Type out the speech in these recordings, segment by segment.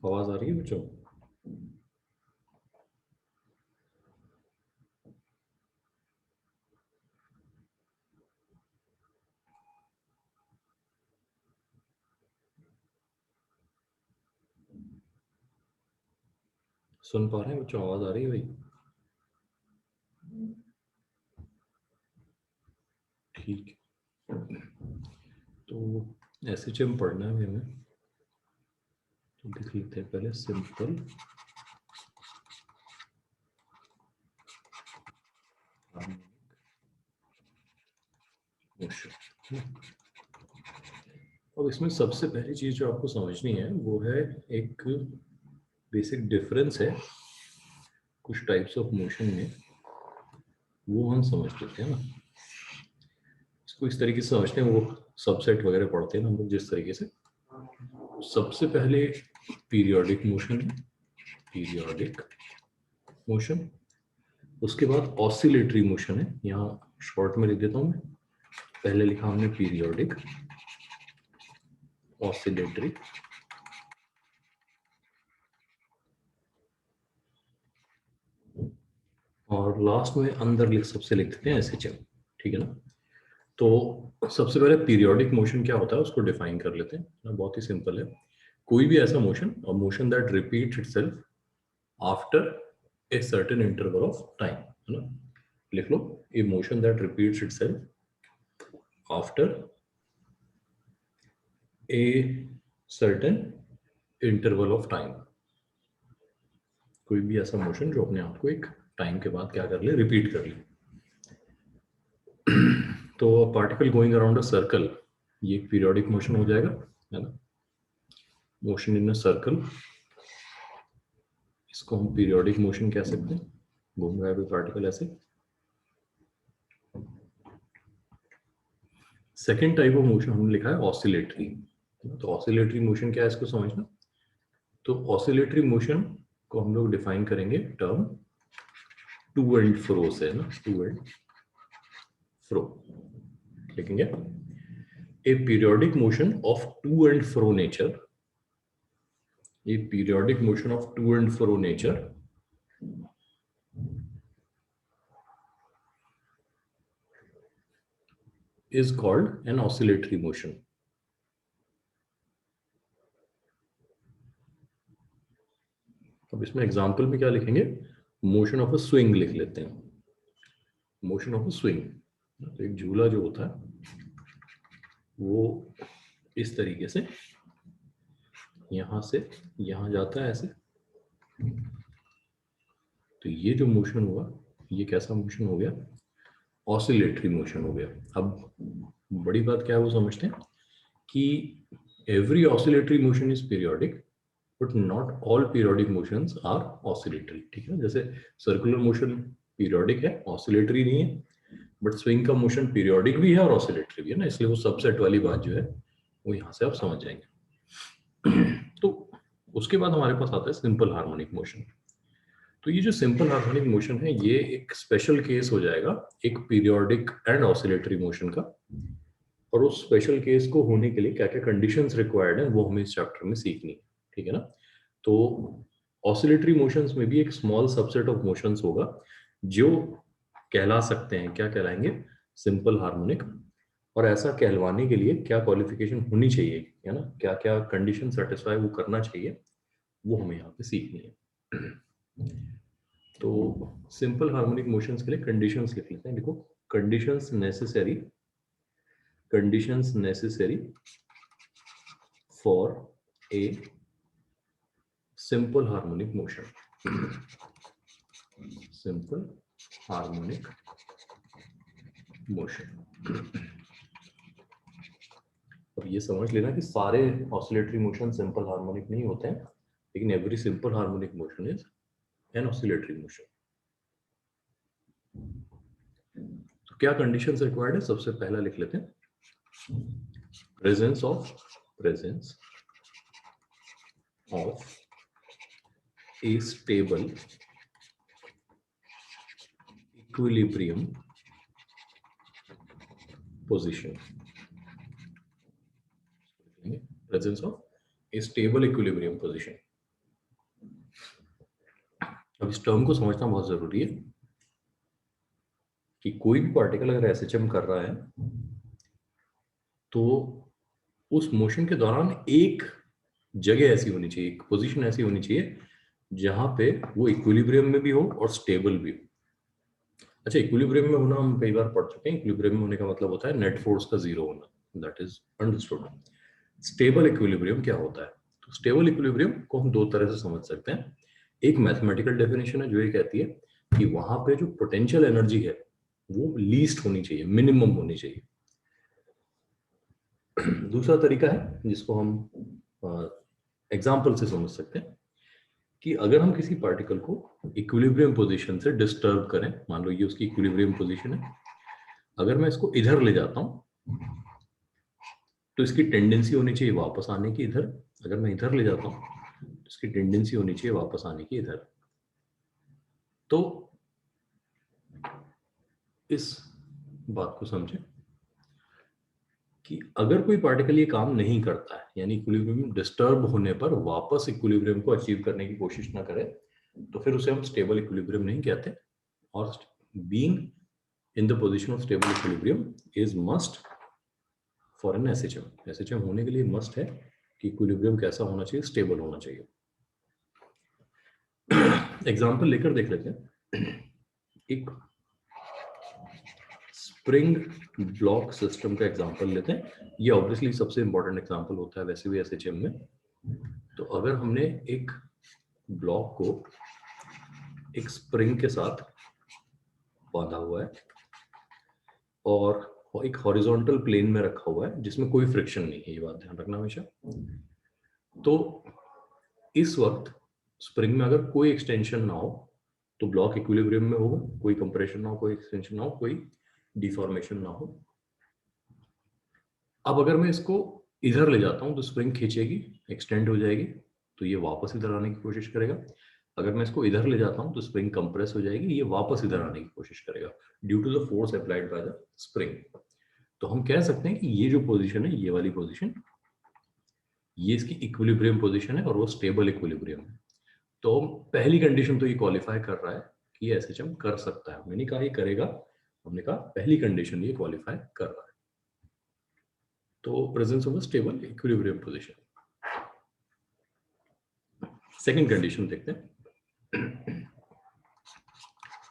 आवाज आ रही है बच्चों? सुन पा रहे हैं बच्चों? आवाज आ रही है भाई? ठीक है। तो SHM पढ़ना है हमें, तो लिख लेते हैं पहले सिंपल मोशन। अब इसमें सबसे पहली चीज जो आपको समझनी है वो है एक बेसिक डिफरेंस है कुछ टाइप्स ऑफ मोशन में, वो हम समझ लेते हैं ना। इसको इस तरीके से समझते हैं, वो सबसेट वगैरह पढ़ते हैं ना हम लोग जिस तरीके से। सबसे पहले पीरियोडिक मोशन है, पीरियोडिक मोशन। उसके बाद ऑसिलेटरी मोशन है, यहाँ शॉर्ट में लिख देता हूँ मैं। पहले लिखा हमने पीरियोडिक, ऑसिलेटरी, और लास्ट में अंदर सबसे लिख देते हैं SHM। ठीक है ना। तो सबसे पहले पीरियोडिक मोशन क्या होता है उसको डिफाइन कर लेते हैं ना। बहुत ही सिंपल है, कोई भी ऐसा motion, a motion that repeats itself after a certain interval of time, है ना। लिख लो, a motion that repeats itself after a certain interval of time. कोई भी ऐसा मोशन जो अपने आप को एक टाइम के बाद क्या कर ले, रिपीट कर ले। तो particle going around a circle, ये एक पीरियोडिक मोशन हो जाएगा, है ना। मोशन इन अ सर्कल, इसको हम पीरियोडिक मोशन कह सकते हैं। घूम रहा है कोई पार्टिकल ऐसे। सेकेंड टाइप ऑफ मोशन हमने लिखा है ऑसिलेटरी। तो ऑसिलेटरी मोशन क्या है इसको समझना। तो ऑसिलेटरी मोशन को हम लोग डिफाइन करेंगे टर्म टू एंड फ्रो से, ना। टू एंड फ्रो लिखेंगे। A periodic motion of to and fro nature, a periodic motion of to and fro nature is called an oscillatory motion. अब इसमें एग्जांपल में क्या लिखेंगे, मोशन ऑफ अ स्विंग लिख लेते हैं। मोशन ऑफ अ स्विंग, तो एक झूला जो होता है वो इस तरीके से यहां से यहां जाता है ऐसे। तो ये जो मोशन हुआ, ये कैसा मोशन हो गया, ऑसिलेटरी मोशन हो गया। अब बड़ी बात क्या है वो समझते हैं कि every oscillatory motion is periodic but not all periodic motions are oscillatory. ठीक है, जैसे सर्कुलर मोशन पीरियोडिक है, ऑसिलेटरी नहीं है। बट स्विंग का मोशन पीरियोडिक भी है और ऑसिलेटरी भी है ना, इसलिए वो सबसेट वाली बात जो है वो यहाँ से आप समझ जाएंगे। तो उसके बाद हमारे पास आता है सिंपल हार्मोनिक मोशन। तो ये जो सिंपल हार्मोनिक मोशन है ये एक स्पेशल केस हो जाएगा एक पीरियोडिक एंड ऑसिलेटरी मोशन का। और उस स्पेशल केस को होने के लिए क्या क्या कंडीशंस रिक्वायर्ड है वो हमें इस चैप्टर में सीखनी है। ठीक है ना। तो ऑसिलेटरी मोशंस में भी एक स्मॉल सबसेट ऑफ मोशंस होगा जो कहला सकते हैं, क्या कहलाएंगे, सिंपल हार्मोनिक। और ऐसा कहलवाने के लिए क्या क्वालिफिकेशन होनी चाहिए, है ना, क्या क्या कंडीशन सेटिस्फाई वो करना चाहिए, वो हमें यहाँ पे सीखनी है। तो सिंपल हार्मोनिक मोशंस के लिए कंडीशंस लिख लेते हैं। देखो, conditions necessary, conditions necessary for a simple harmonic motion. Simple harmonic motion. अब ये समझ लेना कि सारे ऑसिलेटरी मोशन सिंपल हार्मोनिक नहीं होते हैं, लेकिन every simple harmonic motion is an oscillatory motion. तो क्या कंडीशंस रिक्वायर्ड है, सबसे पहला लिख लेते हैं, presence of a stable equilibrium position. Presence of a stable equilibrium position. अब इस टर्म को समझना बहुत जरूरी है कि कोई भी पार्टिकल अगर एसएचएम कर रहा है तो उस मोशन के दौरान एक जगह ऐसी होनी चाहिए, एक पोजीशन ऐसी होनी चाहिए जहां पे वो इक्विलिब्रियम में भी हो और स्टेबल भी हो। अच्छा, इक्विलिब्रियम में होना हम कई बार पढ़ चुके हैं। इक्विलिब्रियम में होने का मतलब होता है नेट फोर्स का जीरो होना, that is understood. Stable equilibrium क्या होता है? तो स्टेबल इक्विलिब्रियम को हम दो तरह से समझ सकते हैं। एक मैथमेटिकल डेफिनेशन है जो ये कहती है कि वहां पे जो पोटेंशियल एनर्जी है वो लीस्ट होनी चाहिए, मिनिमम होनी चाहिए। दूसरा तरीका है जिसको हम एग्जाम्पल से समझ सकते हैं कि अगर हम किसी पार्टिकल को इक्विलिब्रियम पोजीशन से डिस्टर्ब करें, मान लो ये उसकी इक्विलिब्रियम पोजीशन है, अगर मैं इसको इधर ले जाता हूं तो इसकी टेंडेंसी होनी चाहिए वापस आने की इधर। अगर मैं इधर ले जाता हूं तो इसकी टेंडेंसी होनी चाहिए वापस आने की इधर। तो इस बात को समझें कि अगर कोई पार्टिकल ये काम नहीं करता है, यानी इक्विलिब्रियम डिस्टर्ब होने पर वापस इक्विलिब्रियम को अचीव करने की कोशिश ना करे, तो फिर उसे हम स्टेबल इक्विलिब्रियम नहीं कहते। और being in the position of stable equilibrium is must for an SHM. SHM होने के लिए मस्ट है कि इक्विलिब्रियम कैसा होना चाहिए? स्टेबल होना चाहिए। एग्जाम्पल लेकर देख लेते हैं। एक स्प्रिंग ब्लॉक सिस्टम का एग्जांपल लेते हैं। ये ऑब्वियसली सबसे इंपॉर्टेंट एग्जांपल होता है वैसे भी एसएचएम में। तो अगर हमने एक ब्लॉक को एक स्प्रिंग के साथ बांधा हुआ है और एक हॉरिजॉन्टल प्लेन में रखा हुआ है जिसमें कोई फ्रिक्शन नहीं है, ये बात ध्यान रखना हमेशा। तो इस वक्त स्प्रिंग में अगर कोई एक्सटेंशन ना हो तो ब्लॉक इक्विलिब्रियम में होगा, कोई कंप्रेशन ना हो, कोई एक्सटेंशन ना हो, कोई डिफॉर्मेशन ना हो। अब अगर मैं इसको इधर ले जाता हूं तो स्प्रिंग खींचेगी, एक्सटेंड हो जाएगी, तो ये वापस इधर आने की कोशिश करेगा। अगर मैं इसको इधर ले जाता हूं तो स्प्रिंग कंप्रेस हो जाएगी, ये वापस इधर आने की कोशिश करेगा due to the force applied by the spring. तो हम कह सकते हैं कि ये जो पोजीशन है, ये वाली पोजीशन, ये इसकी इक्विलिब्रियम पोजीशन है और वो स्टेबल इक्विलिब्रियम है। तो पहली कंडीशन तो ये क्वालिफाई कर रहा है कि ये एसएचएम कर सकता है। हमने नहीं कहा ये करेगा, हमने कहा पहली कंडीशन ये क्वालिफाई कर रहा है। तो presence of stable equilibrium position. Second condition देखते हैं।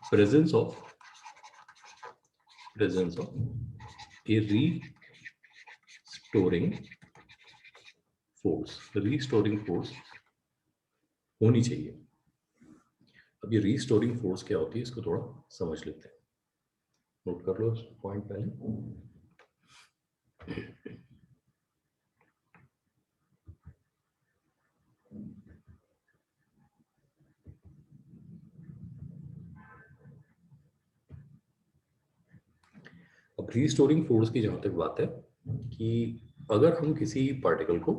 Presence of A restoring force. Restoring force होनी चाहिए। अब ये रीस्टोरिंग फोर्स क्या होती है इसको थोड़ा समझ लेते हैं। नोट कर लो पॉइंट पहले। अब रीस्टोरिंग फोर्स की जहां तक बात है कि अगर हम किसी पार्टिकल को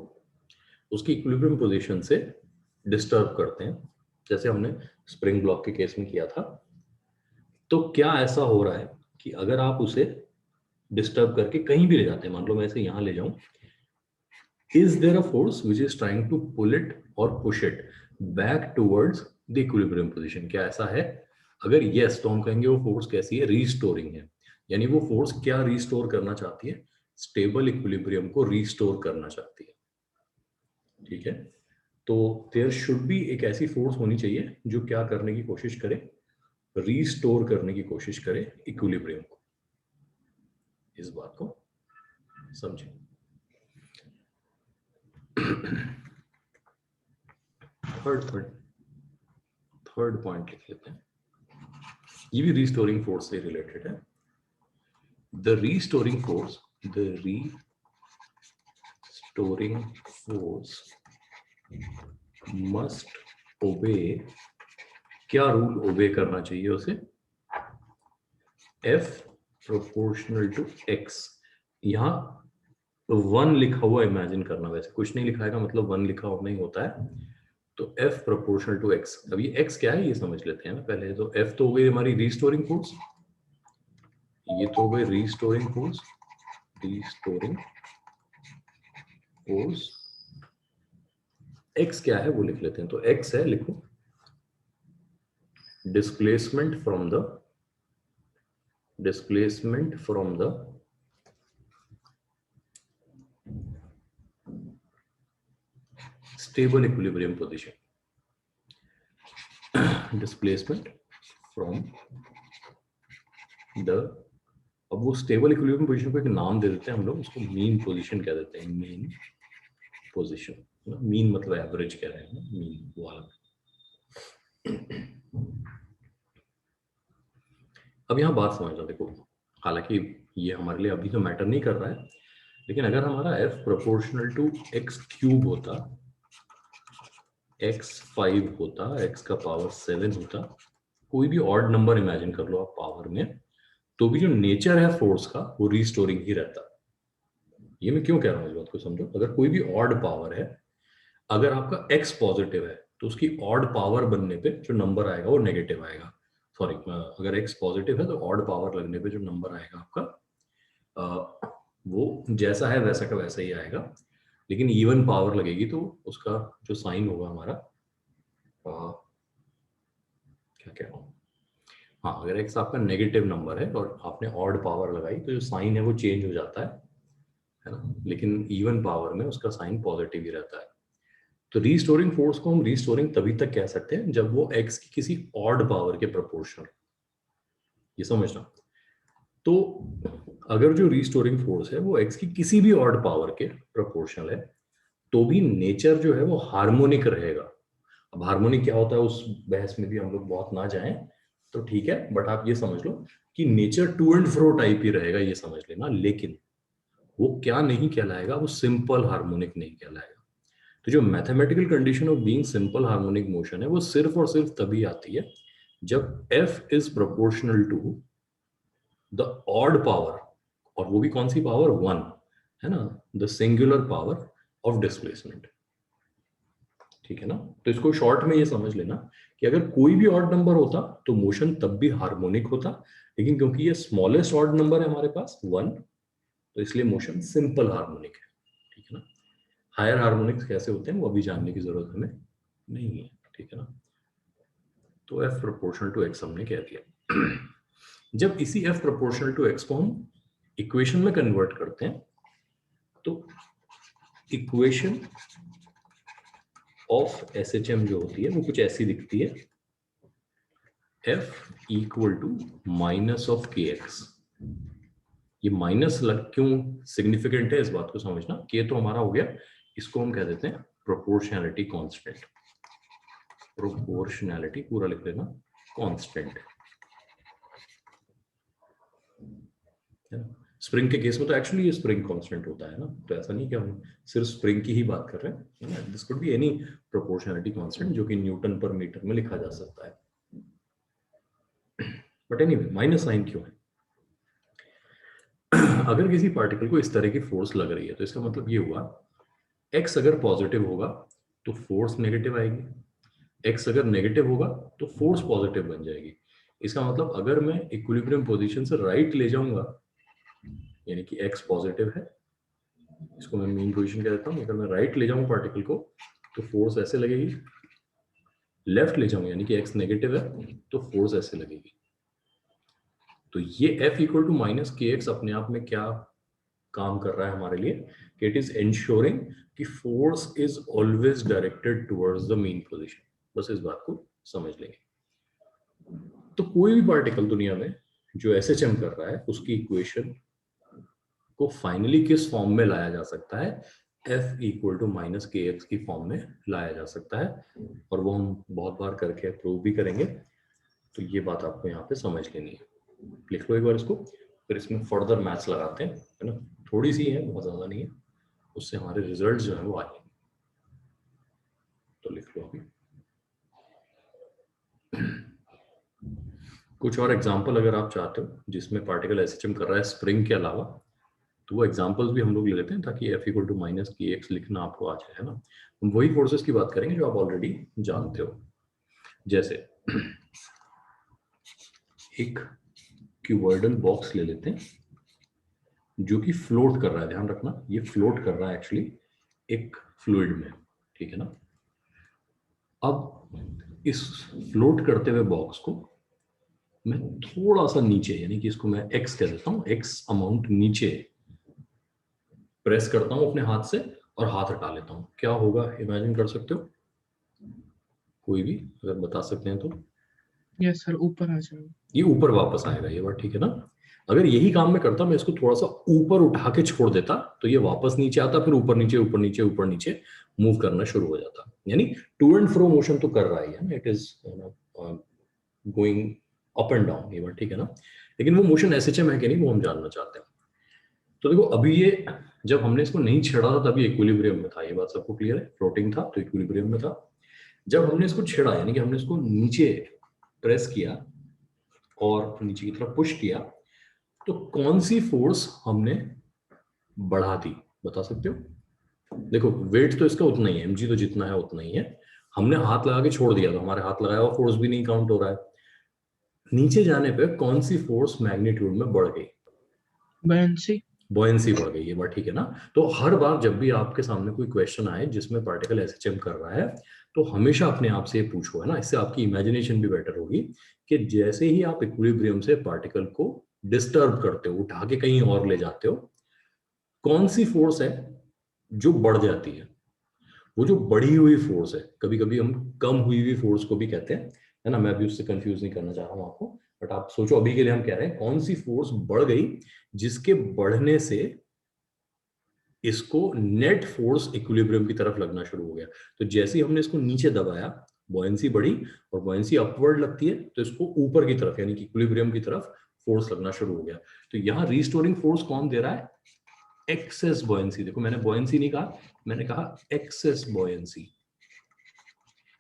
उसकी इक्विलिब्रियम पोजीशन से डिस्टर्ब करते हैं, जैसे हमने स्प्रिंग ब्लॉक के केस में किया था, तो क्या ऐसा हो रहा है कि अगर आप उसे डिस्टर्ब करके कहीं भी ले जाते हैं, मान लो मैं इसे यहां ले जाऊं, is there a force which is trying to pull it और push it back towards the equilibrium position? क्या ऐसा है? अगर यस तो हम कहेंगे वो फोर्स कैसी है? रीस्टोरिंग है। यानी वो फोर्स क्या रीस्टोर करना चाहती है? स्टेबल इक्विलिब्रियम को रीस्टोर करना चाहती है। ठीक है, तो देयर शुड बी एक ऐसी फोर्स होनी चाहिए जो क्या करने की कोशिश करे? रीस्टोर करने की कोशिश करे इक्विलिब्रियम को। इस बात को समझें। थर्ड पॉइंट लिख लेते हैं, ये भी रीस्टोरिंग फोर्स से रिलेटेड है। The restoring force must obey, क्या रूल ओबे करना चाहिए उसे? F proportional to x। यहाँ 1 लिखा हुआ इमेजिन करना, वैसे कुछ नहीं लिखा है मतलब 1 लिखा हुआ नहीं होता है। तो F प्रोपोर्शनल टू x। अब ये x क्या है ये समझ लेते हैं ना पहले। तो F तो हो गई हमारी रीस्टोरिंग फोर्स, ये तो हो गई रीस्टोरिंग फोर्स, x क्या है वो लिख लेते हैं। तो x है, लिखो displacement from the stable equilibrium position. Displacement from the, अब वो स्टेबल इक्विलिब्रियम पोजीशन को एक नाम दे देते हैं हम लोग, उसको मीन पोजीशन कह देते हैं, मीन पोजीशन। मीन मतलब एवरेज कह रहे हैं ना, मीन वाला। अब यहाँ बात समझ लो, देखो हालांकि ये हमारे लिए अभी तो मैटर नहीं कर रहा है, लेकिन अगर हमारा f proportional to x cube होता, x 5 होता, x का पावर 7 होता, कोई भी ऑड नंबर इमेजिन कर लो आप पावर में, तो भी जो नेचर है फोर्स का वो रीस्टोरिंग ही रहता। ये मैं क्यों कह रहा हूँ, इस बात को समझो। अगर कोई भी ऑड पावर है, अगर आपका x पॉजिटिव है तो उसकी ऑड पावर बनने पे जो नंबर आएगा वो नेगेटिव आएगा। सॉरी, अगर x पॉजिटिव है तो ऑड पावर लगने पे जो नंबर आएगा आपका वो जैसा है वैसा का वैसा ही आएगा। लेकिन इवन पावर लगेगी तो उसका जो साइन होगा हमारा, क्या कह रहा हूँ, हाँ, अगर x आपका नेगेटिव नंबर है और आपने ऑड पावर लगाई तो जो साइन है वो चेंज हो जाता है ना। लेकिन इवन पावर में उसका साइन पॉजिटिव ही रहता है। तो रीस्टोरिंग फोर्स को हम रीस्टोरिंग तभी तक कह सकते हैं जब वो x की किसी ऑड पावर के प्रोपोर्शनल, ये समझना। तो अगर जो रीस्टोरिंग फोर्स है वो x की किसी भी ऑड पावर के प्रोपोर्शनल है, तो भी नेचर जो है वो हार्मोनिक रहेगा। अब हार्मोनिक क्या होता है उस बहस में भी हम लोग बहुत ना जाएं तो ठीक है, बट आप ये समझ लो कि nature to and fro type ही रहेगा, ये समझ लेना। लेकिन वो क्या नहीं कहलाएगा, वो सिंपल हार्मोनिक नहीं कहलाएगा। तो जो mathematical condition of being simple harmonic motion है वो सिर्फ और सिर्फ तभी आती है जब f is proportional to the odd power, और वो भी कौन सी पावर, 1 है ना, the singular power of displacement. ठीक है ना। तो इसको शॉर्ट में ये समझ लेना कि अगर कोई भी ऑड नंबर होता तो मोशन तब भी हार्मोनिक होता, लेकिन क्योंकि ये स्मॉलेस्ट ऑड नंबर है हमारे पास 1, तो इसलिए मोशन सिंपल हार्मोनिक है। ठीक है ना। हायर हार्मोनिक्स कैसे होते हैं वो अभी जानने की जरूरत हमें नहीं है। ठीक है ना। तो f प्रोपोर्शनल टू x हमने कह दिया। जब इसी f प्रोपोर्शनल टू x को हम इक्वेशन में कन्वर्ट करते हैं तो इक्वेशन ऑफ SHM जो होती है वो कुछ ऐसी दिखती है, f equal to minus of kx। ये माइनस क्यों सिग्निफिकेंट है इस बात को समझना। k तो हमारा हो गया, इसको हम कह देते हैं प्रोपोर्शनैलिटी कांस्टेंट। प्रोपोर्शनैलिटी पूरा लिख लेना, कांस्टेंट। स्प्रिंग के केस में तो एक्चुअली ये स्प्रिंग कांस्टेंट होता है ना, तो ऐसा नहीं कि हम सिर्फ स्प्रिंग की ही बात कर रहे हैं। This could be any proportionality constant जो कि न्यूटन पर मीटर में लिखा जा सकता है। बट एनीवे, माइनस साइन क्यों है? अगर किसी पार्टिकल को इस तरह की फोर्स लग रही है तो इसका मतलब ये हुआ, x अगर पॉजिटिव होगा तो फोर्स नेगेटिव आएगी, x अगर नेगेटिव होगा तो फोर्स पॉजिटिव बन जाएगी। इसका मतलब अगर मैं इक्विलिब्रियम पोजीशन से राइट ले जाऊंगा, यानी कि x पॉजिटिव है, इसको मैं मीन पोजीशन कह देता हूं, अगर मैं राइट ले जाऊं पार्टिकल को तो फोर्स ऐसे लगेगी, लेफ्ट ले जाऊं यानी कि x नेगेटिव है तो फोर्स ऐसे लगेगी। तो ये f इक्वल टू माइनस के एक्स अपने आप में क्या काम कर रहा है हमारे लिए, कि इट इज इंश्योरिंग कि force is always directed towards the mean position. बस इस बात को समझ लेंगे। तो कोई भी पार्टिकल दुनिया में जो SHM कर रहा है उसकी इक्वेशन को फाइनली किस फॉर्म में लाया जा सकता है, f इक्वल टू माइनस के एक्स की फॉर्म में लाया जा सकता है, और वो हम बहुत बार करके प्रूव भी करेंगे। तो ये बात आपको यहाँ पे समझ लेनी है। लिख लो एक बार इसको, फिर इसमें फर्दर मैथ्स लगाते हैं, है ना। थोड़ी सी है, बहुत ज्यादा नहीं है, उससे हमारे रिजल्ट जो है वो आएंगे। तो लिख लो अभी कुछ और एग्जांपल अगर आप चाहते हो जिसमें पार्टिकल SHM कर रहा है स्प्रिंग के अलावा, तो वो एग्जांपल्स भी हम लोग ले लेते हैं ताकि f इक्वल टू माइनस की एक्स लिखना आपको आ जाए, है ना। हम वही फोर्सेस की बात करेंगे जो आप ऑलरेडी जानते हो। जैसे एक क्यूबॉइडल बॉक्स ले लेते हैं जो कि फ्लोट कर रहा है, ध्यान रखना ये फ्लोट कर रहा है एक्चुअली एक फ्लूइड में। ठीक है ना। अब इस फ्लोट करते हुए बॉक्स को मैं थोड़ा सा नीचे, यानी कि इसको मैं एक्स कह देता हूं, एक्स अमाउंट नीचे प्रेस करता हूं अपने हाथ से और हाथ हटा लेता हूं, क्या होगा इमेजिन कर सकते हो? कोई भी अगर बता सकते हैं तो? यस सर, ऊपर आ जाएगा। ये ऊपर वापस आएगा, ये बात ठीक है ना? अगर यही काम मैं करता, मैं इसको थोड़ा सा ऊपर उठा के छोड़ देता तो ये वापस नीचे आता, फिर ऊपर नीचे ऊपर नीचे ऊपर नीचे मूव करना शुरू हो जाता। यानी टू एंड फ्रो मोशन तो कर रहा है ना, it is going up and down, ये बात ठीक है ना? लेकिन वो मोशन एसएचएम है कि नहीं, वो हम जानना चाहते हैं। तो देखो अभी ये जब हमने इसको नहीं छेड़ा था तभी इक्विलिब्रियम में था, ये बात सबको क्लियर है, फ्लोटिंग था तो इक्विलिब्रियम में था। जब हमने इसको छेड़ा, यानी कि हमने इसको नीचे प्रेस किया और नीचे की तरफ पुश किया, तो कौन सी फोर्स हमने बढ़ा दी, बता सकते हो? देखो वेट तो इसका उतना ही है, mg तो जितना है उतना ही है, हमने हाथ लगा के छोड़ दिया तो हमारे हाथ लगाया हुआ फोर्स भी नहीं काउंट हो रहा है। नीचे जाने पे कौन सी फोर्स मैग्नीट्यूड में बढ़ गई? बॉयंसी। बॉयंसी बढ़ गई, ये बात ठीक है ना? तो हर बार जब भी आपके सामने कोई क्वेश्चन आए जिसमें पार्टिकल एसएचएम कर रहा है, तो हमेशा अपने आप से पूछो, है ना, इससे आपकी इमेजिनेशन भी बेटर होगी, कि जैसे ही आप इक्विलिब्रियम से पार्टिकल को डिस्टर्ब करते हो, उठा के कहीं और ले जाते हो, कौन सी फोर्स है जो बढ़ जाती है? वो जो बढ़ी हुई फोर्स है, कभी कभी हम कम हुई हुई फोर्स को भी कहते हैं, है ना? मैं अभी उससे कंफ्यूज नहीं करना चाह रहा हूं आपको, बट आप सोचो अभी के लिए हम कह रहे हैं कौन सी फोर्स बढ़ गई जिसके बढ़ने से इसको नेट फोर्स इक्विलिब्रियम की तरफ लगना शुरू हो गया। तो जैसे ही हमने इसको नीचे दबाया, बॉयंसी बढ़ी, और बॉयंसी अपवर्ड लगती है तो इसको ऊपर की तरफ यानी कि इक्विलिब्रियम की तरफ फोर्स लगना शुरू हो गया। तो यहाँ रिस्टोरिंग फोर्स कौन दे रहा है? Excess buoyancy. देखो मैंने बॉयंसी नहीं कहा, मैंने कहा एक्सेस बॉयंसी,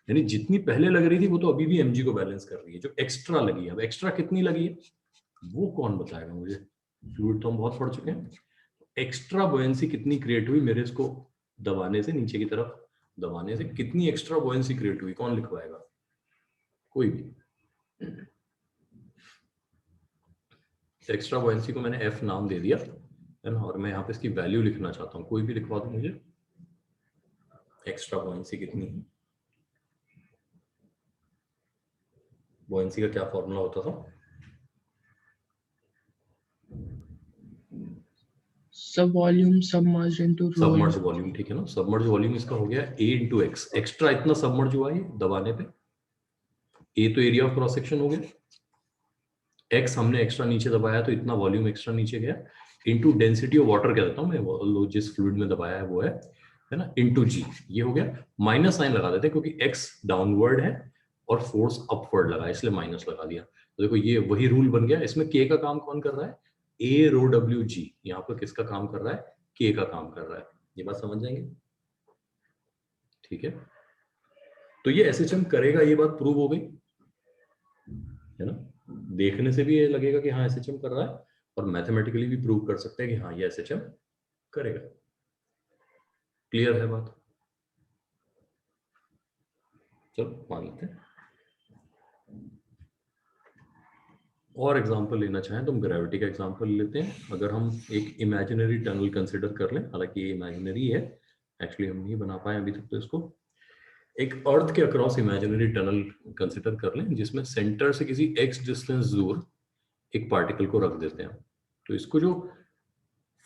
यानी जितनी पहले लग रही थी वो तो अभी भी एमजी को बैलेंस कर रही है, जो एक्स्ट्रा लगी है, अब एक्स्ट्रा कितनी लगी है वो कौन बताएगा मुझे? फ्लूइड तो हम बहुत पढ़ चुके हैं। एक्स्ट्रा बॉयंसी कितनी क्रिएट हुई मेरे इसको दबाने से, नीचे की तरफ दबाने से कितनी एक्स्ट्रा बॉयंसी क्रिएट हुई, कौन लिखवाएगा? कोई भी। एक्स्ट्रा बॉयंसी को मैंने एफ नाम दे दिया, है ना, और मैं यहाँ पे इसकी वैल्यू लिखना चाहता हूँ, कोई भी लिखवा दो मुझे। एक्स्ट्रा बॉयंसी कितनी है? बॉयंसी का क्या फॉर्मूला होता था? सब वॉल्यूम सबमर्ज इनटू रो। सबमर्ज वॉल्यूम, ठीक है ना? सबमर्ज वॉल्यूम इसका हो गया a इंटू एक्स, एक्स्ट्रा इतना सबमर्ज हुआ है दबाने पे, a तो एरिया ऑफ क्रॉस सेक्शन हो गया, x हमने एक्स्ट्रा नीचे दबाया तो इतना वॉल्यूम एक्स्ट्रा नीचे गया, इंटू डेंसिटी ऑफ वाटर कह देता हूं मैं, वो जिस फ्लूइड में दबाया है वो है ना, इंटू g, ये हो गया। माइनस साइन लगा देते क्योंकि x डाउनवर्ड है और फोर्स अपवर्ड लगा, इसलिए माइनस लगा दिया। तो देखो ये वही रूल बन गया, इसमें k का काम कौन कर रहा है? a रो डब्ल्यू जी, यहाँ पर किसका काम कर रहा है? k का काम कर रहा है। ये बात समझ जाएंगे? ठीक है, तो ये एसएचएम करेगा, ये बात प्रूव हो गई, है ना? देखने से भी ये लगेगा कि हाँ एसएचएम कर रहा है, और मैथमेटिकली भी प्रूव कर सकते हैं कि हाँ ये एसएचएम करेगा। क्लियर है बात? चलो मान लेते हैं। और एग्जांपल लेना चाहें तो हम ग्रेविटी का एग्जांपल लेते हैं। अगर हम एक इमेजिनरी टनल कंसिडर कर लें, हालांकि ये इमेजिनरी है, एक्चुअली हम नहीं बना पाए अभी तक तो इसको, एक अर्थ के अक्रॉस इमेजिनरी टनल कंसिडर कर लें जिसमें सेंटर से किसी एक्स डिस्टेंस दूर एक पार्टिकल को रख देते हैं। तो इसको जो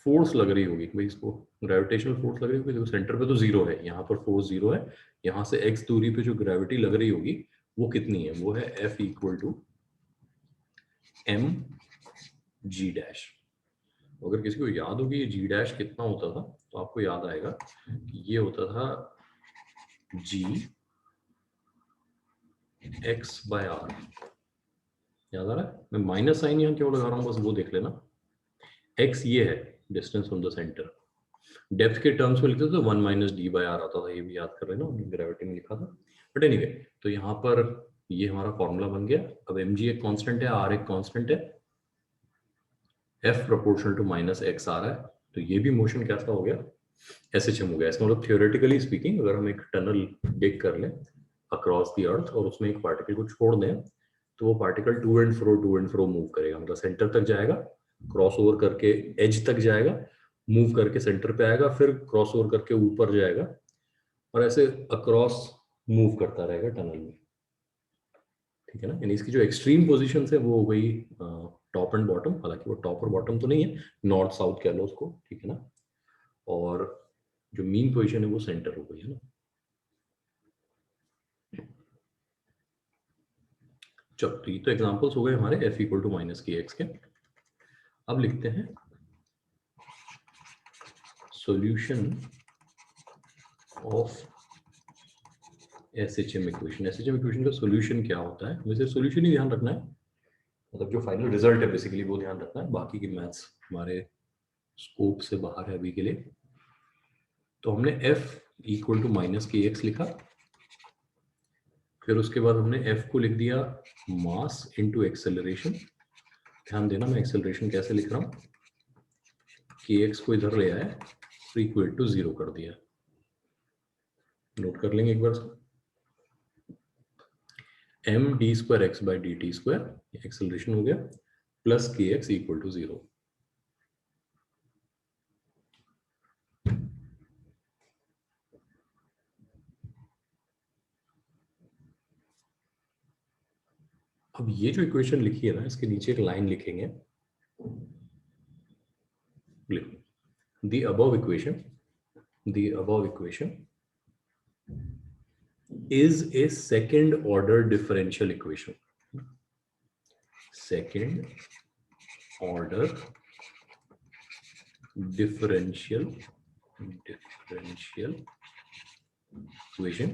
फोर्स लग रही होगी भाई, इसको ग्रेविटेशनल फोर्स लग रही होगी, देखो सेंटर पे तो जीरो है, यहाँ पर फोर्स जीरो है, यहाँ से एक्स दूरी पे जो ग्रेविटी लग रही होगी वो कितनी है? वो है F equal to M G dash. अगर किसी को याद होगी ये जी डैश कितना होता था तो आपको याद आएगा कि ये होता था जी एक्स बाय आर। याद आ रहा है? मैं माइनस साइन यहाँ क्यों लगा रहा हूँ, बस वो देख लेना। एक्स ये है distance from the centre, depth के टर्म्स में लिखते थे तो 1 माइनस डी बाय आर आता था, ये भी याद कर लेना, ग्रेविटी में लिखा था। बट एनीवे, तो यहाँ पर ये हमारा फॉर्मूला बन गया। अब एम जी एक कॉन्स्टेंट है, आर एक कॉन्स्टेंट है, F proportional to minus X आ रहा है, तो ये भी मोशन कैसा हो गया? एसएचएम हो गया। इसका मतलब थियोरेटिकली स्पीकिंग अगर हम एक टनल डिग कर लें अक्रॉस द अर्थ और उसमें एक पार्टिकल को छोड़ दें तो वो particle to and fro move करेगा, मतलब सेंटर तक जाएगा, क्रॉस ओवर करके एज तक जाएगा, मूव करके सेंटर पे आएगा, फिर क्रॉस ओवर करके ऊपर जाएगा, और ऐसे अक्रॉस मूव करता रहेगा टनल में। ठीक है ना, यानी इसकी जो एक्सट्रीम पोजीशन है वो हो गई टॉप एंड बॉटम, हालांकि वो टॉप और बॉटम तो नहीं है, नॉर्थ साउथ कह लो उसको, ठीक है ना, और जो मीन पोजीशन है वो सेंटर हो गई, है ना। चलो, तो ये तो एग्जांपल्स हो गए हमारे f इक्वल टू माइनस के एक्स के। अब लिखते हैं solution of SHM equation. SHM equation का सॉल्यूशन क्या होता है, हमें सिर्फ सॉल्यूशन ही ध्यान रखना है, मतलब जो फाइनल रिजल्ट है बेसिकली वो ध्यान रखना है, बाकी की मैथ्स हमारे स्कोप से बाहर है अभी के लिए। तो हमने f इक्वल टू माइनस के एक्स लिखा, फिर उसके बाद हमने f को लिख दिया मास इनटू एक्सेलरेशन। ध्यान देना मैं एक्सेलरेशन कैसे लिख रहा हूँ, के एक्स को इधर ले आया, इक्वल टू 0 कर दिया, नोट कर लेंगे एक बार इसको। M D square X by D T square acceleration हो गया, प्लस के एक्स इक्वल टू 0। अब ये जो इक्वेशन लिखी है ना, इसके नीचे एक लाइन लिखेंगे, the above equation is a second order differential equation. Second order differential equation.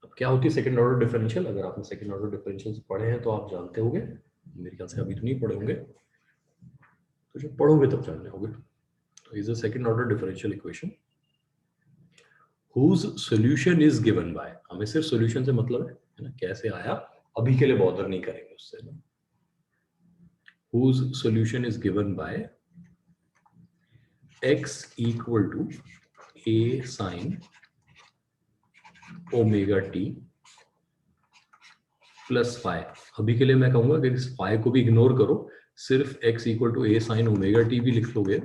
अब क्या होती है सेकंड ऑर्डर डिफरेंशियल? अगर आपने सेकंड ऑर्डर डिफरेंशियल पढ़े हैं तो आप जानते होंगे, मेरे ख्याल से अभी तो नहीं पढ़े होंगे, तो जब पढ़ोगे तब जानने होंगे। तो is a second order differential equation whose solution is given by, हमें सिर्फ सॉल्यूशन से मतलब है ना, कैसे आया अभी के लिए बॉदर नहीं करेंगे उससे ना। whose solution is given by x equal to a sin omega t plus phi. अभी के लिए मैं कहूंगा कि इस फाइ को भी इग्नोर करो, सिर्फ x equal to a sin omega t भी लिख लोगे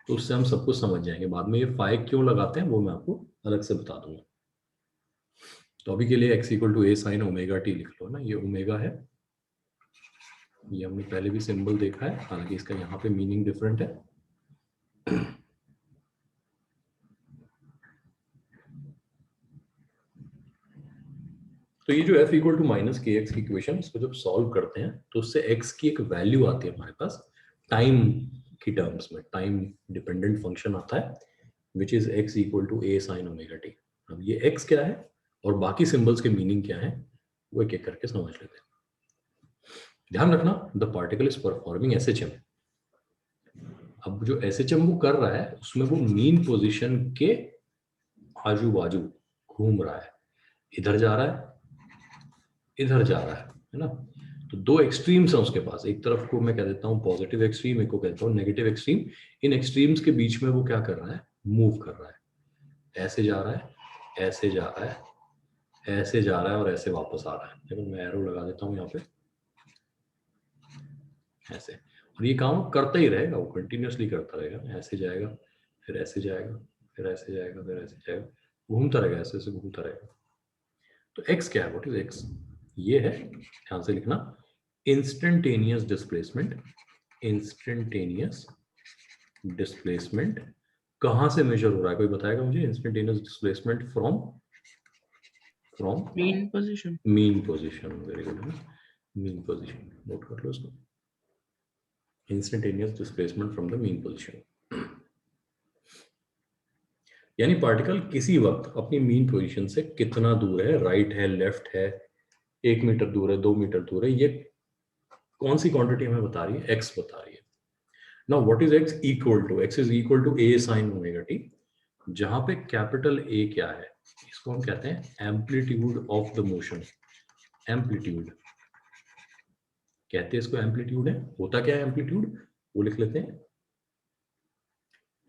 तो उससे हम सब कुछ समझ जाएंगे। बाद में ये फाइ क्यों लगाते हैं वो मैं आपको अलग से बता दूंगा। तो अभी के लिए x equal to a sin omega t लिख लो ना, ये ओमेगा है, ये हमने पहले भी सिंबल देखा है, हालांकि इसका यहाँ पे मीनिंग डिफरेंट है। तो ये जो f इक्वल टू माइनस के एक्स की इक्वेशन, इसको जब सॉल्व करते हैं तो उससे x की एक वैल्यू आती है हमारे पास टाइम की टर्म्स में, टाइम डिपेंडेंट फंक्शन आता है which is x equal to a sin omega t। अब ये x क्या है और बाकी सिंबल्स के मीनिंग क्या है वो एक एक करके समझ लेते हैं। ध्यान रखना the particle is performing SHM। अब जो SHM वो कर रहा है उसमें वो मीन पोजीशन के आजू बाजू घूम रहा है, इधर जा रहा है इधर जा रहा है ना। तो दो एक्सट्रीम्स हैं उसके पास, एक तरफ को मैं कह देता हूँ पॉजिटिव एक्सट्रीम, एक को कहता हूँ नेगेटिव एक्सट्रीम। इन एक्सट्रीम्स के बीच में वो क्या कर रहा है, मूव कर रहा है, ऐसे जा रहा है ऐसे जा रहा है ऐसे जा रहा है और ऐसे वापस आ रहा है। देखो मैं एरो लगा देता हूँ यहाँ पे ऐसे, और ये काम करता ही रहेगा, वो कंटिन्यूअसली करता रहेगा, ऐसे जाएगा फिर ऐसे जाएगा फिर ऐसे जाएगा फिर ऐसे जाएगा, घूमता रहेगा, ऐसे ऐसे घूमता रहेगा। तो x क्या है, व्हाट इज x? ये है, ध्यान से लिखना, इंस्टेंटेनियस डिस्प्लेसमेंट। इंस्टेंटेनियस डिस्प्लेसमेंट कहां से मेजर हो रहा है, कोई बताएगा मुझे? Instantaneous displacement from main position. Mean position. Very good, mean position note कर लो इसको, instantaneous displacement from the mean position. यानी पार्टिकल किसी वक्त अपनी मीन पोजीशन से कितना दूर है, राइट है लेफ्ट है, 1 मीटर दूर है 2 मीटर दूर है, ये कौन सी क्वांटिटी हमें बता रही है, x बता रही है। Now what is x equal to? x is equal to a sin omega t, जहां पे कैपिटल A क्या है, इसको हम कहते हैं amplitude of the motion. Amplitude कहते हैं इसको, एम्पलीट्यूड है। होता क्या है एम्पलीट्यूड, वो लिख लेते हैं।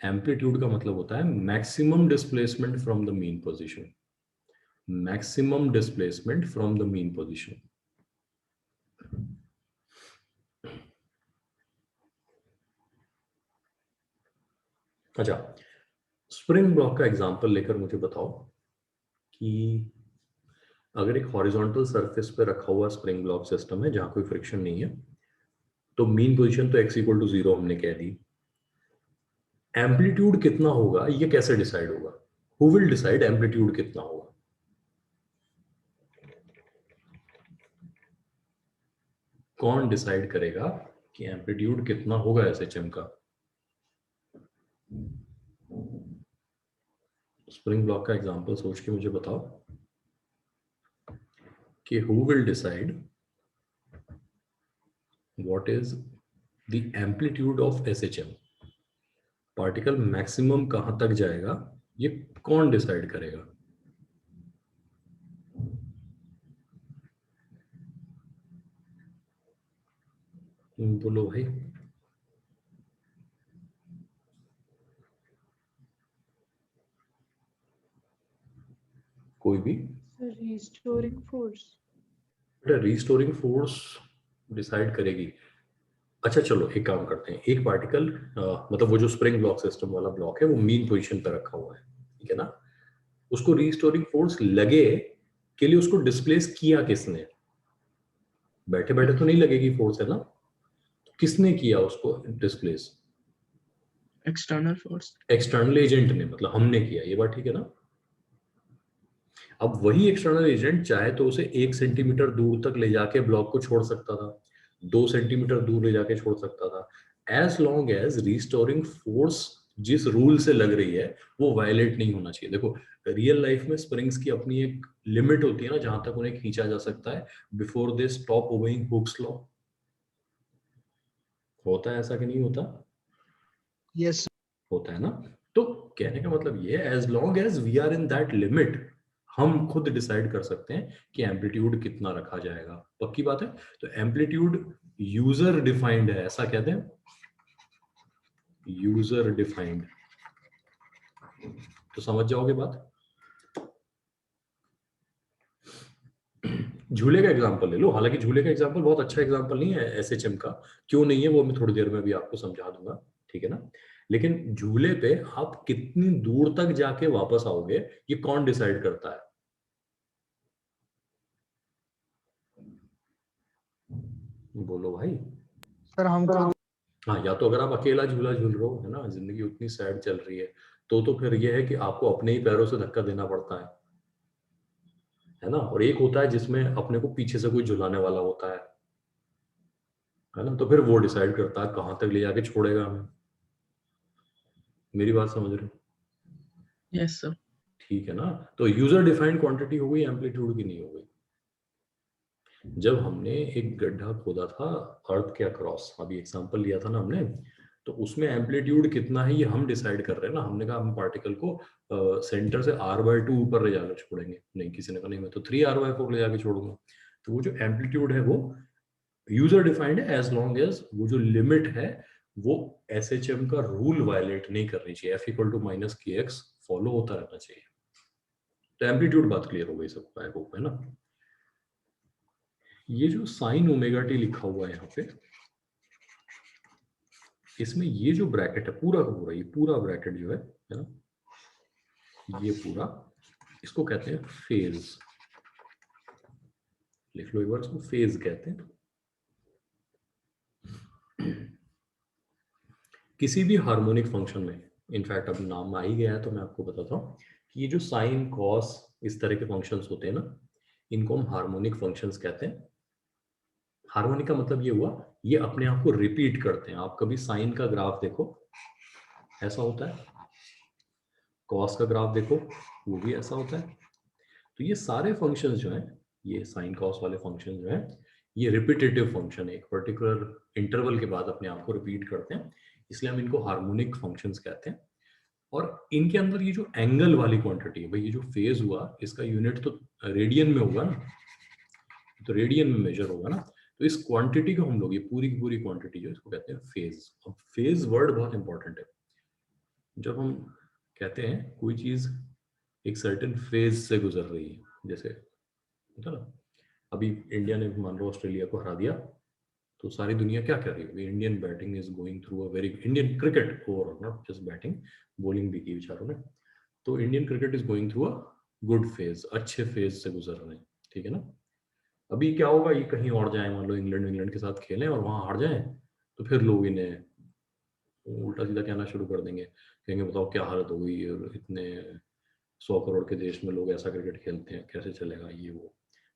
एम्पलीट्यूड का मतलब होता है maximum displacement from the mean position. Maximum displacement from the mean position. अच्छा, स्प्रिंग ब्लॉक का एग्जांपल लेकर मुझे बताओ कि अगर एक हॉरिजॉन्टल सरफेस पे रखा हुआ स्प्रिंग ब्लॉक सिस्टम है जहां कोई फ्रिक्शन नहीं है, तो मीन पोजीशन तो x इक्वल टू 0 हमने कह दी। एम्पलीट्यूड कितना होगा ये कैसे डिसाइड होगा? हु विल डिसाइड एम्पलीट्यूड कितना होगा? कौन डिसाइड करेगा कि एम्पलीट्यूड कितना होगा एसएचएम का? स्प्रिंग ब्लॉक का एग्जांपल सोच के मुझे बताओ कि who will decide what is the amplitude of SHM? Particle maximum कहां तक जाएगा ये कौन डिसाइड करेगा? बोलो भाई। कोई भी? Restoring force. Restoring force decide करेगी। अच्छा चलो एक काम करते हैं, एक पार्टिकल मतलब वो जो स्प्रिंग ब्लॉक सिस्टम वाला ब्लॉक है वो मीन पोजीशन पर रखा हुआ है, ठीक है ना? उसको रिस्टोरिंग फोर्स लगे के लिए उसको डिस्प्लेस किया किसने? बैठे बैठे तो नहीं लगेगी फोर्स, है ना? तो किसने किया उसको displace? External force. External agent ने, मतलब हमने किया, ये बात ठीक है ना? अब वही एक्सटर्नल एजेंट चाहे तो उसे 1 सेंटीमीटर दूर तक ले जाके ब्लॉक को छोड़ सकता था, 2 सेंटीमीटर दूर ले जाके छोड़ सकता था, as long as restoring force जिस रूल से लग रही है वो वायलेट नहीं होना चाहिए। देखो रियल लाइफ में स्प्रिंग्स की अपनी एक लिमिट होती है ना जहां तक उन्हें खींचा जा सकता है before they stop obeying Hooke's law. होता है ऐसा कि नहीं होता? यस होता है ना? तो कहने का मतलब ये है as long as we are in that limit हम खुद डिसाइड कर सकते हैं कि एम्पलीट्यूड कितना रखा जाएगा। पक्की बात है? तो एम्पलीट्यूड यूजर डिफाइंड है, ऐसा कहते हैं, यूजर डिफाइंड। तो समझ जाओगे बात। झूले का एग्जांपल ले लो, हालांकि झूले का एग्जांपल बहुत अच्छा एग्जांपल नहीं है एसएचएम का, क्यों नहीं है वो मैं थोड़ी देर में भी आपको समझा दूंगा, ठीक है ना? लेकिन झूले पे आप कितनी दूर तक जाके वापस आओगे ये कौन डिसाइड करता है? बोलो भाई। सर हमको हाँ, या तो अगर आप अकेला झूला झूल रहे हो, है ना, जिंदगी उतनी सैड चल रही है, तो फिर यह है कि आपको अपने ही पैरों से धक्का देना पड़ता है ना? और एक होता है जिसमें अपने को पीछे से कोई झुलाने वाला होता है ना? तो फिर वो डिसाइड करता है कहाँ तक ले जाके छोड़ेगा हमें। मेरी बात समझ रहे हो? Yes sir. ठीक है ना? तो यूजर डिफाइंड क्वांटिटी हो गई, एम्पलीट्यूड की नहीं हो गई। जब हमने एक गड्ढा खोदा था अर्थ के अक्रॉस, अभी एग्जांपल लिया था ना हमने, तो उसमें एम्पलीट्यूड कितना है ये हम डिसाइड कर रहे हैं ना। हमने कहा हम पार्टिकल को सेंटर से r/2 ऊपर ले जाकर छोड़ेंगे, नहीं किसी ने कहा नहीं मैं तो 3r/4 ले जाके छोड़ूंगा। तो वो जो एम्पलीट्यूड है वो यूजर डिफाइंड है एज लॉन्ग एज वो जो लिमिट है वो एसएचएम का रूल वायलेट नहीं करनी चाहिए, F = -kx फॉलो होता रहना चाहिए। तो एम्पलीट्यूड बात क्लियर हो गई सबको, आई होप, है ना? ये जो साइन ओमेगा टी लिखा हुआ है यहाँ पे, इसमें ये जो ब्रैकेट है पूरा का पूरा, ये पूरा ब्रैकेट जो है ना, ये पूरा, इसको कहते हैं फेज। लिख लो एक बार, इसको फेज कहते हैं। किसी भी हार्मोनिक फंक्शन में, इनफैक्ट अब नाम आ ही गया है तो मैं आपको बताता हूँ कि ये जो साइन कॉस इस तरह के फंक्शंस होते हैं ना, इनको हम हार्मोनिक फंक्शंस कहते हैं। हार्मोनिक का मतलब ये हुआ ये अपने आप को रिपीट करते हैं। आप कभी साइन का ग्राफ देखो, ऐसा होता है, कॉस का ग्राफ देखो वो भी ऐसा होता है। तो ये सारे फंक्शंस जो हैं, ये साइन कॉस वाले फंक्शन जो हैं, ये रिपीटेटिव फंक्शन है, एक पर्टिकुलर इंटरवल के बाद अपने आप को रिपीट करते हैं, इसलिए हम इनको हार्मोनिक फंक्शंस कहते हैं। और इनके अंदर ये जो एंगल वाली क्वांटिटी है भाई, ये जो फेज हुआ इसका यूनिट तो रेडियन में होगा ना, तो रेडियन में मेजर होगा ना, तो इस क्वांटिटी को हम लोग, ये पूरी की पूरी क्वांटिटी जो इसको कहते हैं फेज। अब फेज वर्ड बहुत इंपॉर्टेंट है। जब हम कहते हैं कोई चीज एक सर्टेन फेज से गुजर रही है, जैसे होता ना, अभी इंडिया ने मान लो ऑस्ट्रेलिया को हरा दिया, तो सारी दुनिया क्या कर रही है? Indian batting is going through a very, Indian cricket overall, not just batting, bowling भी की बेचारों ने, तो Indian cricket is going through a good phase, अच्छे फेज से गुजर रहे हैं, ठीक है ना। अभी क्या होगा, ये कहीं और जाए, मान लो इंग्लैंड के साथ खेलें और वहां हार जाएं, तो फिर लोग इन्हें उल्टा सीधा कहना शुरू कर देंगे, कहेंगे बताओ क्या हालत हो गई, और इतने 100 करोड़ के देश में लोग ऐसा क्रिकेट खेलते हैं, कैसे चलेगा ये वो,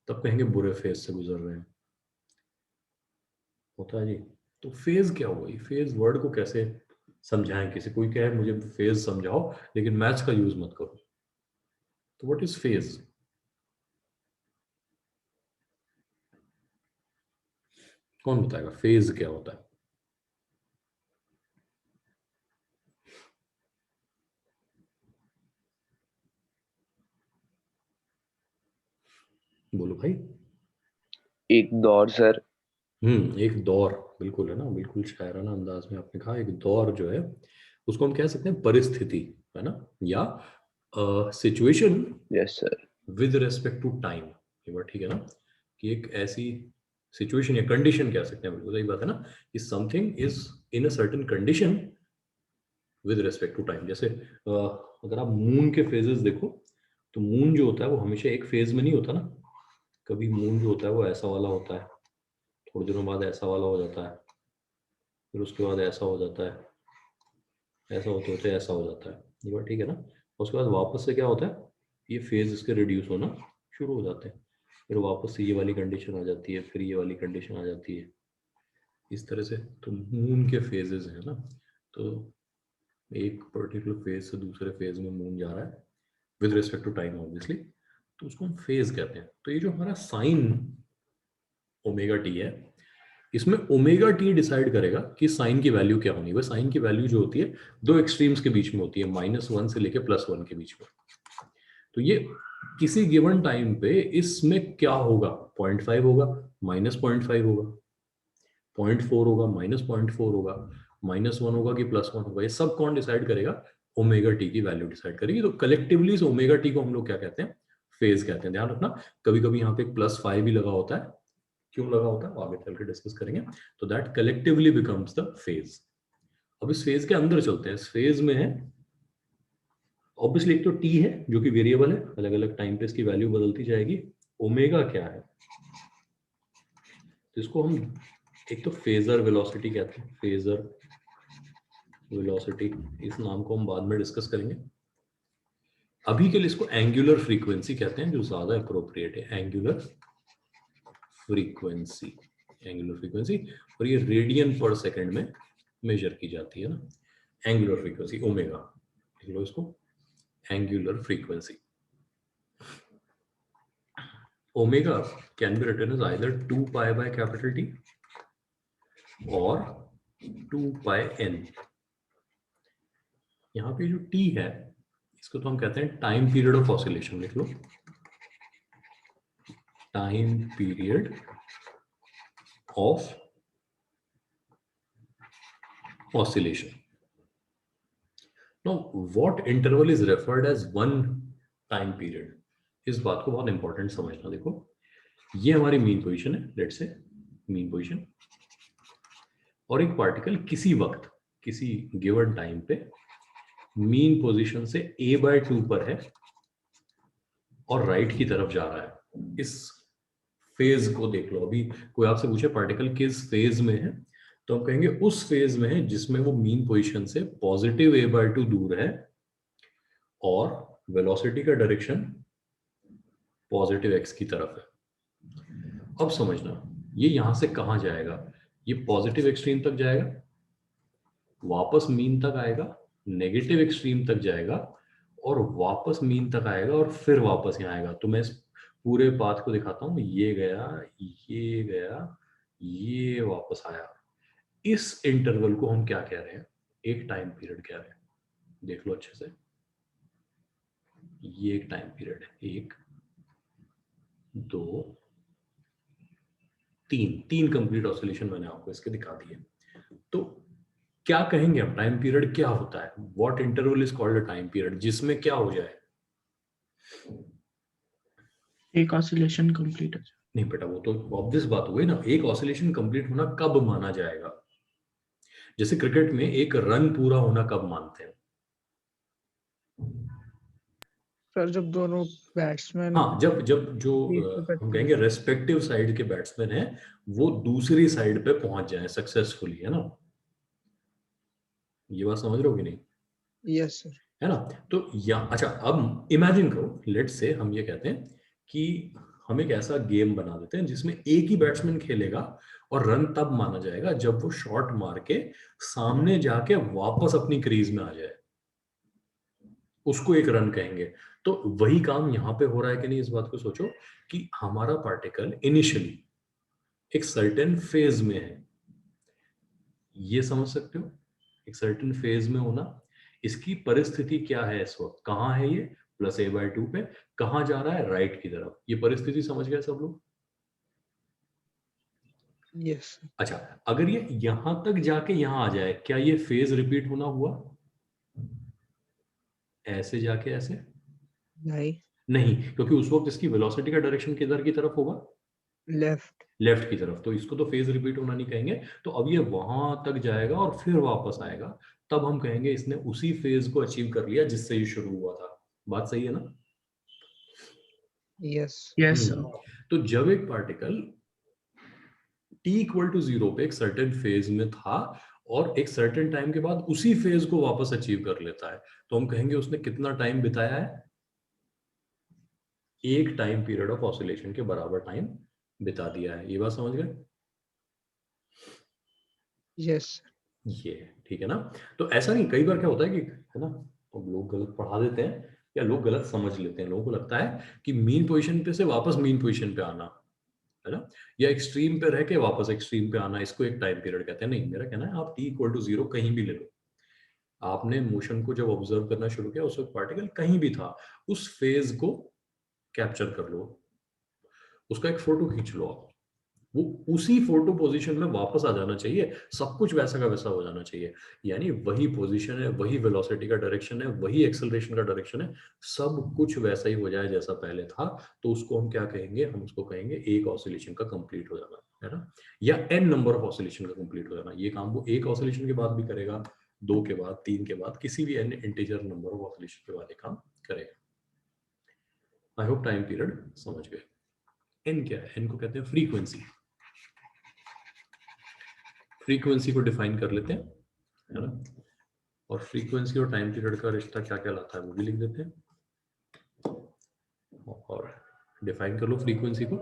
तब कहेंगे बुरे फेज से गुजर रहे हैं। होता है जी। तो फेज क्या हुआ, ये फेज वर्ड को कैसे समझाएं, किसी कोई कहे मुझे फेज समझाओ लेकिन मैथ्स का यूज मत करो, तो व्हाट इज फेज? कौन बताएगा फेज क्या होता है? बोलो भाई। एक दौर सर। एक दौर, बिल्कुल है ना, बिल्कुल शायराना अंदाज में आपने कहा। एक दौर जो है उसको हम कह सकते हैं परिस्थिति, है ना, या situation yes sir. With respect to time. ये बात ठीक है ना, कि एक ऐसी सिचुएशन या कंडीशन कह सकते हैं, बिल्कुल सही बात है ना, कि something is in a certain condition with respect to time. जैसे अगर आप मून के फेजेस देखो, तो मून जो होता है वो हमेशा एक फेज में नहीं होता ना, कभी मून जो होता है वो ऐसा वाला होता है, थोड़ी दिनों बाद ऐसा वाला हो जाता है, फिर उसके बाद ऐसा हो जाता है, ऐसा होते होते ऐसा हो जाता है। ये बात ठीक है ना। उसके बाद वापस से क्या होता है, ये फेज इसके रिड्यूस होना शुरू हो जाते हैं, फिर वापस से ये वाली कंडीशन आ जाती है, फिर ये वाली कंडीशन आ जाती है, इस तरह से। तो मून के फेजेस है ना, तो एक पर्टिकुलर फेज से दूसरे फेज में मून जा रहा है with respect to time obviously, तो उसको हम फेज कहते हैं। तो ये जो हमारा साइन ओमेगा टी है, इसमें ओमेगा टी डिसाइड करेगा कि साइन की वैल्यू क्या होनी है। वह साइन की वैल्यू जो होती है दो एक्सट्रीम्स के बीच में होती है, -1 से लेके +1 के बीच में। तो ये किसी गिवन टाइम पे इसमें क्या होगा, 0.5 होगा, -0.5 होगा, 0.4 होगा, -0.4 होगा, -1 होगा कि +1 होगा, ये सब कौन डिसाइड करेगा? ओमेगा टी की वैल्यू डिसाइड करेगी। तो कलेक्टिवली इस ओमेगा टी को हम लोग क्या कहते हैं? फेज कहते हैं। ध्यान रखना, कभी कभी यहाँ पे +5 भी लगा होता है, क्यों लगा होता है वो आगे चल के डिस्कस करेंगे। तो that collectively becomes the phase. अब इस फेज के अंदर चलते हैं। इस फेज में है ऑब्वियसली एक तो टी है जो कि वेरिएबल है, अलग अलग टाइम पे इसकी वैल्यू बदलती जाएगी। ओमेगा क्या है, तो इसको हम एक तो फेजर वेलोसिटी कहते हैं, फेजर वेलोसिटी, इस नाम को हम बाद में डिस्कस करेंगे। अभी के लिए इसको एंगुलर फ्रीक्वेंसी कहते हैं, जो ज्यादा अप्रोप्रिएट है, एंगुलर फ्रीक्वेंसी, एंगुलर फ्रीक्वेंसी। और ये रेडियन पर सेकंड में मेजर की जाती है ना, एंगुलर फ्रीक्वेंसी ओमेगा, लिख लो इसको, angular frequency. Omega can be written as either 2 pi by capital T और 2 पाई एन। यहाँ पे जो टी है इसको तो हम कहते हैं टाइम पीरियड ऑफ ऑसिलेशन, लिख लो, time period of oscillation. Now, what interval is referred as one time period? इस बात को बहुत इंपॉर्टेंट समझना। देखो, ये हमारी मीन पोजीशन है, लेट्स से मीन पोजीशन, और एक पार्टिकल किसी वक्त किसी गिवन टाइम पे मीन पोजीशन से a/2 पर है और राइट की तरफ जा रहा है। इस फेज को देख लो। अभी कोई आपसे पूछे पार्टिकल किस फेज में है, तो हम कहेंगे उस फेज में है जिसमें वो मीन पोजीशन से पॉजिटिव a/2 दूर है और वेलोसिटी का डायरेक्शन पॉजिटिव x की तरफ है। अब समझना, ये यहां से कहां जाएगा, ये पॉजिटिव एक्सट्रीम तक जाएगा, वापस मीन तक आएगा, नेगेटिव एक्सट्रीम तक जाएगा और वापस मीन तक आएगा और फिर वापस यहाँ आएगा। तो मैं इस पूरे पाथ को दिखाता हूँ, ये गया, ये गया, ये वापस आया। इस इंटरवल को हम क्या कह रहे हैं? एक टाइम पीरियड कह रहे हैं। देख लो अच्छे से, ये एक टाइम पीरियड है, 1 2 3 कंप्लीट ऑसिलेशन मैंने आपको इसके दिखा दिए। तो क्या कहेंगे हम, टाइम पीरियड क्या होता है? What interval is called a time period, जिसमें क्या हो जाए? एक ऑसिलेशन कंप्लीट हो जाए। नहीं बेटा, वो तो ऑब्वियस बात हो गई ना। एक ऑसिलेशन कंप्लीट होना कब माना जाएगा? जैसे क्रिकेट में एक रन पूरा होना कब मानते हैं? सर जब दोनों बैट्समैन हाँ, जब जब जो हम कहेंगे रेस्पेक्टिव साइड के बैट्समैन हैं वो दूसरी साइड पे पहुंच जाए सक्सेसफुली, है ना? ये बात समझ रहे हो कि नहीं? Yes sir. है ना? तो या अच्छा, अब इमेजिन करो, लेट्स से हम ये कहते हैं कि हम एक ऐसा गेम बना देते हैं जिसमें एक ही बैट्समैन खेलेगा और रन तब माना जाएगा जब वो शॉट मार के सामने जाके वापस अपनी क्रीज में आ जाए, उसको एक रन कहेंगे। तो वही काम यहां पे हो रहा है कि नहीं, इस बात को सोचो कि हमारा पार्टिकल इनिशियली एक सर्टेन फेज में है, ये समझ सकते हो? एक सर्टेन फेज में होना, इसकी परिस्थिति क्या है इस वक्त, कहाँ है ये, +a/2 पे, कहाँ जा रहा है, राइट की तरफ। ये परिस्थिति समझ गए सब लोग? यस अच्छा, अगर ये यहां तक जाके यहां आ जाए, क्या ये फेज रिपीट होना हुआ? ऐसे जाके ऐसे नहीं, नहीं, क्योंकि उस वक्त इसकी वेलोसिटी का डायरेक्शन किधर की तरफ होगा? लेफ्ट। लेफ्ट की तरफ, तो इसको तो फेज रिपीट होना नहीं कहेंगे। तो अब ये वहां तक जाएगा और फिर वापस आएगा, तब हम कहेंगे इसने उसी फेज को अचीव कर लिया जिससे ये शुरू हुआ था। बात सही है ना? Yes Yes, sir. तो जब एक पार्टिकल t=0 पे एक सर्टेन फेज में था और एक सर्टेन टाइम के बाद उसी फेज को वापस अचीव कर लेता है, तो हम कहेंगे उसने कितना टाइम बिताया है? एक टाइम पीरियड ऑफ ऑसिलेशन के बराबर टाइम बिता दिया है। ये बात समझ गए? यस ये ठीक है ना? तो ऐसा नहीं, कई बार क्या होता है कि, है ना, तो लोग गलत पढ़ा देते हैं या लोग गलत समझ लेते हैं। लोगों को लगता है कि मीन पोजीशन पे से वापस मीन पोजीशन पे आना, है ना, या एक्सट्रीम पे रह के वापस एक्सट्रीम पे आना, इसको एक टाइम पीरियड कहते हैं। नहीं, मेरा कहना है आप t=0 कहीं भी ले लो, आपने मोशन को जब ऑब्जर्व करना शुरू किया उस वक्त पार्टिकल कहीं भी था, उस फेज को कैप्चर कर लो, उसका एक फोटो खींच लो आप, वो उसी फोटो पोजीशन में वापस आ जाना चाहिए, सब कुछ वैसा का वैसा हो जाना चाहिए। यानी वही पोजीशन है, वही वेलोसिटी का डायरेक्शन है, वही एक्सेलरेशन का डायरेक्शन है, सब कुछ वैसा ही हो जाए जैसा पहले था। तो उसको हम क्या कहेंगे? हम उसको कहेंगे एक ऑसिलेशन का कंप्लीट हो जाना, है ना, या n नंबर ऑफ ऑसिलेशन का कंप्लीट हो जाना। ये काम वो एक ऑसिलेशन के बाद भी करेगा, 2 के बाद, 3 के बाद, किसी भी n integer number of oscillation के बाद ये काम करेगा। आई होप टाइम पीरियड समझ गए। n क्या है? n को कहते हैं फ्रीक्वेंसी। फ्रीक्वेंसी को डिफाइन कर लेते हैं, है ना, और फ्रीक्वेंसी और टाइम पीरियड का रिश्ता क्या क्या लाता है वो भी लिख देते हैं। और डिफाइन कर लो फ्रीक्वेंसी को,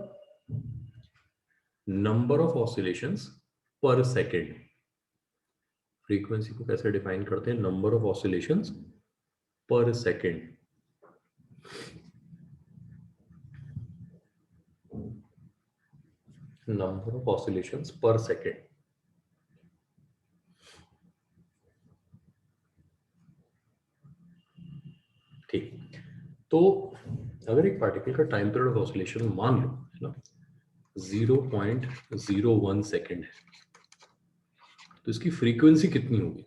नंबर ऑफ ऑसिलेशंस पर सेकेंड। फ्रीक्वेंसी को कैसे डिफाइन करते हैं? नंबर ऑफ ऑसिलेशंस पर सेकेंड। नंबर ऑफ ऑसिलेशंस पर सेकेंड। ठीक, तो अगर एक पार्टिकल का टाइम पीरियड ऑफ ऑसिलेशन मान लो, है ना, 0.01 सेकेंड है, तो इसकी फ्रीक्वेंसी कितनी होगी?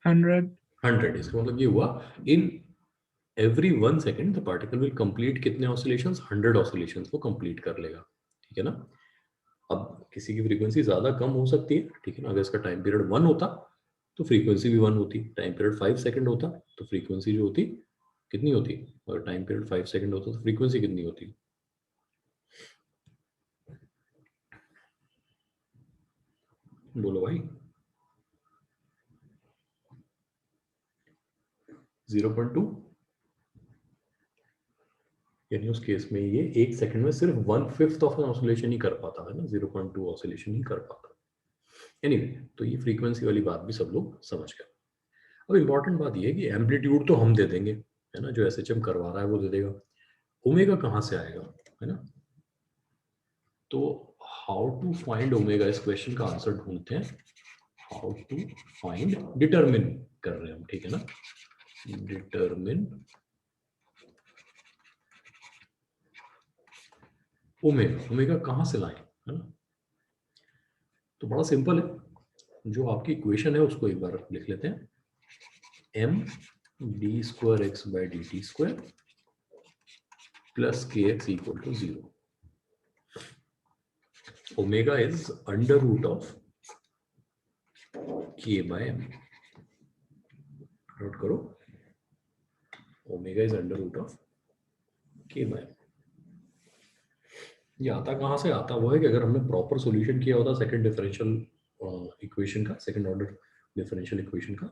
100. 100। इसका मतलब ये हुआ in every 1 second the particle will complete कितने ऑसिलेशंस? 100 ऑसिलेशंस वो कंप्लीट कर लेगा, ठीक है ना। अब किसी की फ्रीक्वेंसी ज्यादा कम हो सकती है, ठीक है ना। अगर इसका टाइम पीरियड 1 होता तो फ्रीक्वेंसी भी 1 होती, टाइम पीरियड 5 सेकेंड होता तो फ्रीक्वेंसी जो होती कितनी होती? अगर टाइम पीरियड 5 सेकेंड होता तो फ्रीक्वेंसी कितनी होती? बोलो भाई। 0.2, यानी उस केस में ये 1 सेकंड में सिर्फ 1/5 ऑफ एन ऑसिलेशन ही कर पाता है ना, 0.2 ऑसिलेशन ही कर पाता। एनीवे, तो ये फ्रीक्वेंसी वाली बात भी सब लोग समझ गए। अब इंपॉर्टेंट बात ये है कि एम्पलीट्यूड तो हम दे देंगे, है ना, जो एसएचएम करवा रहा है वो दे देगा, ओमेगा कहाँ से आएगा, है ना। तो हाउ टू फाइंड ओमेगा, इस क्वेश्चन का आंसर ढूंढते हैं। हाउ टू फाइंड, डिटरमिन कर रहे हैं हम, ठीक है ना, डिटरमिन ओमेगा। ओमेगा कहाँ से लाएं, है ना। तो बड़ा सिंपल है, जो आपकी इक्वेशन है उसको एक बार लिख लेते हैं। m(d²x/dt² plus kx equal to 0. Omega is under root of k by m. Note करो, omega is under root of k by m. ये आता कहाँ से? आता वो है कि अगर हमने प्रॉपर सॉल्यूशन किया होता सेकंड डिफरेंशियल इक्वेशन का, सेकंड ऑर्डर डिफरेंशियल इक्वेशन का,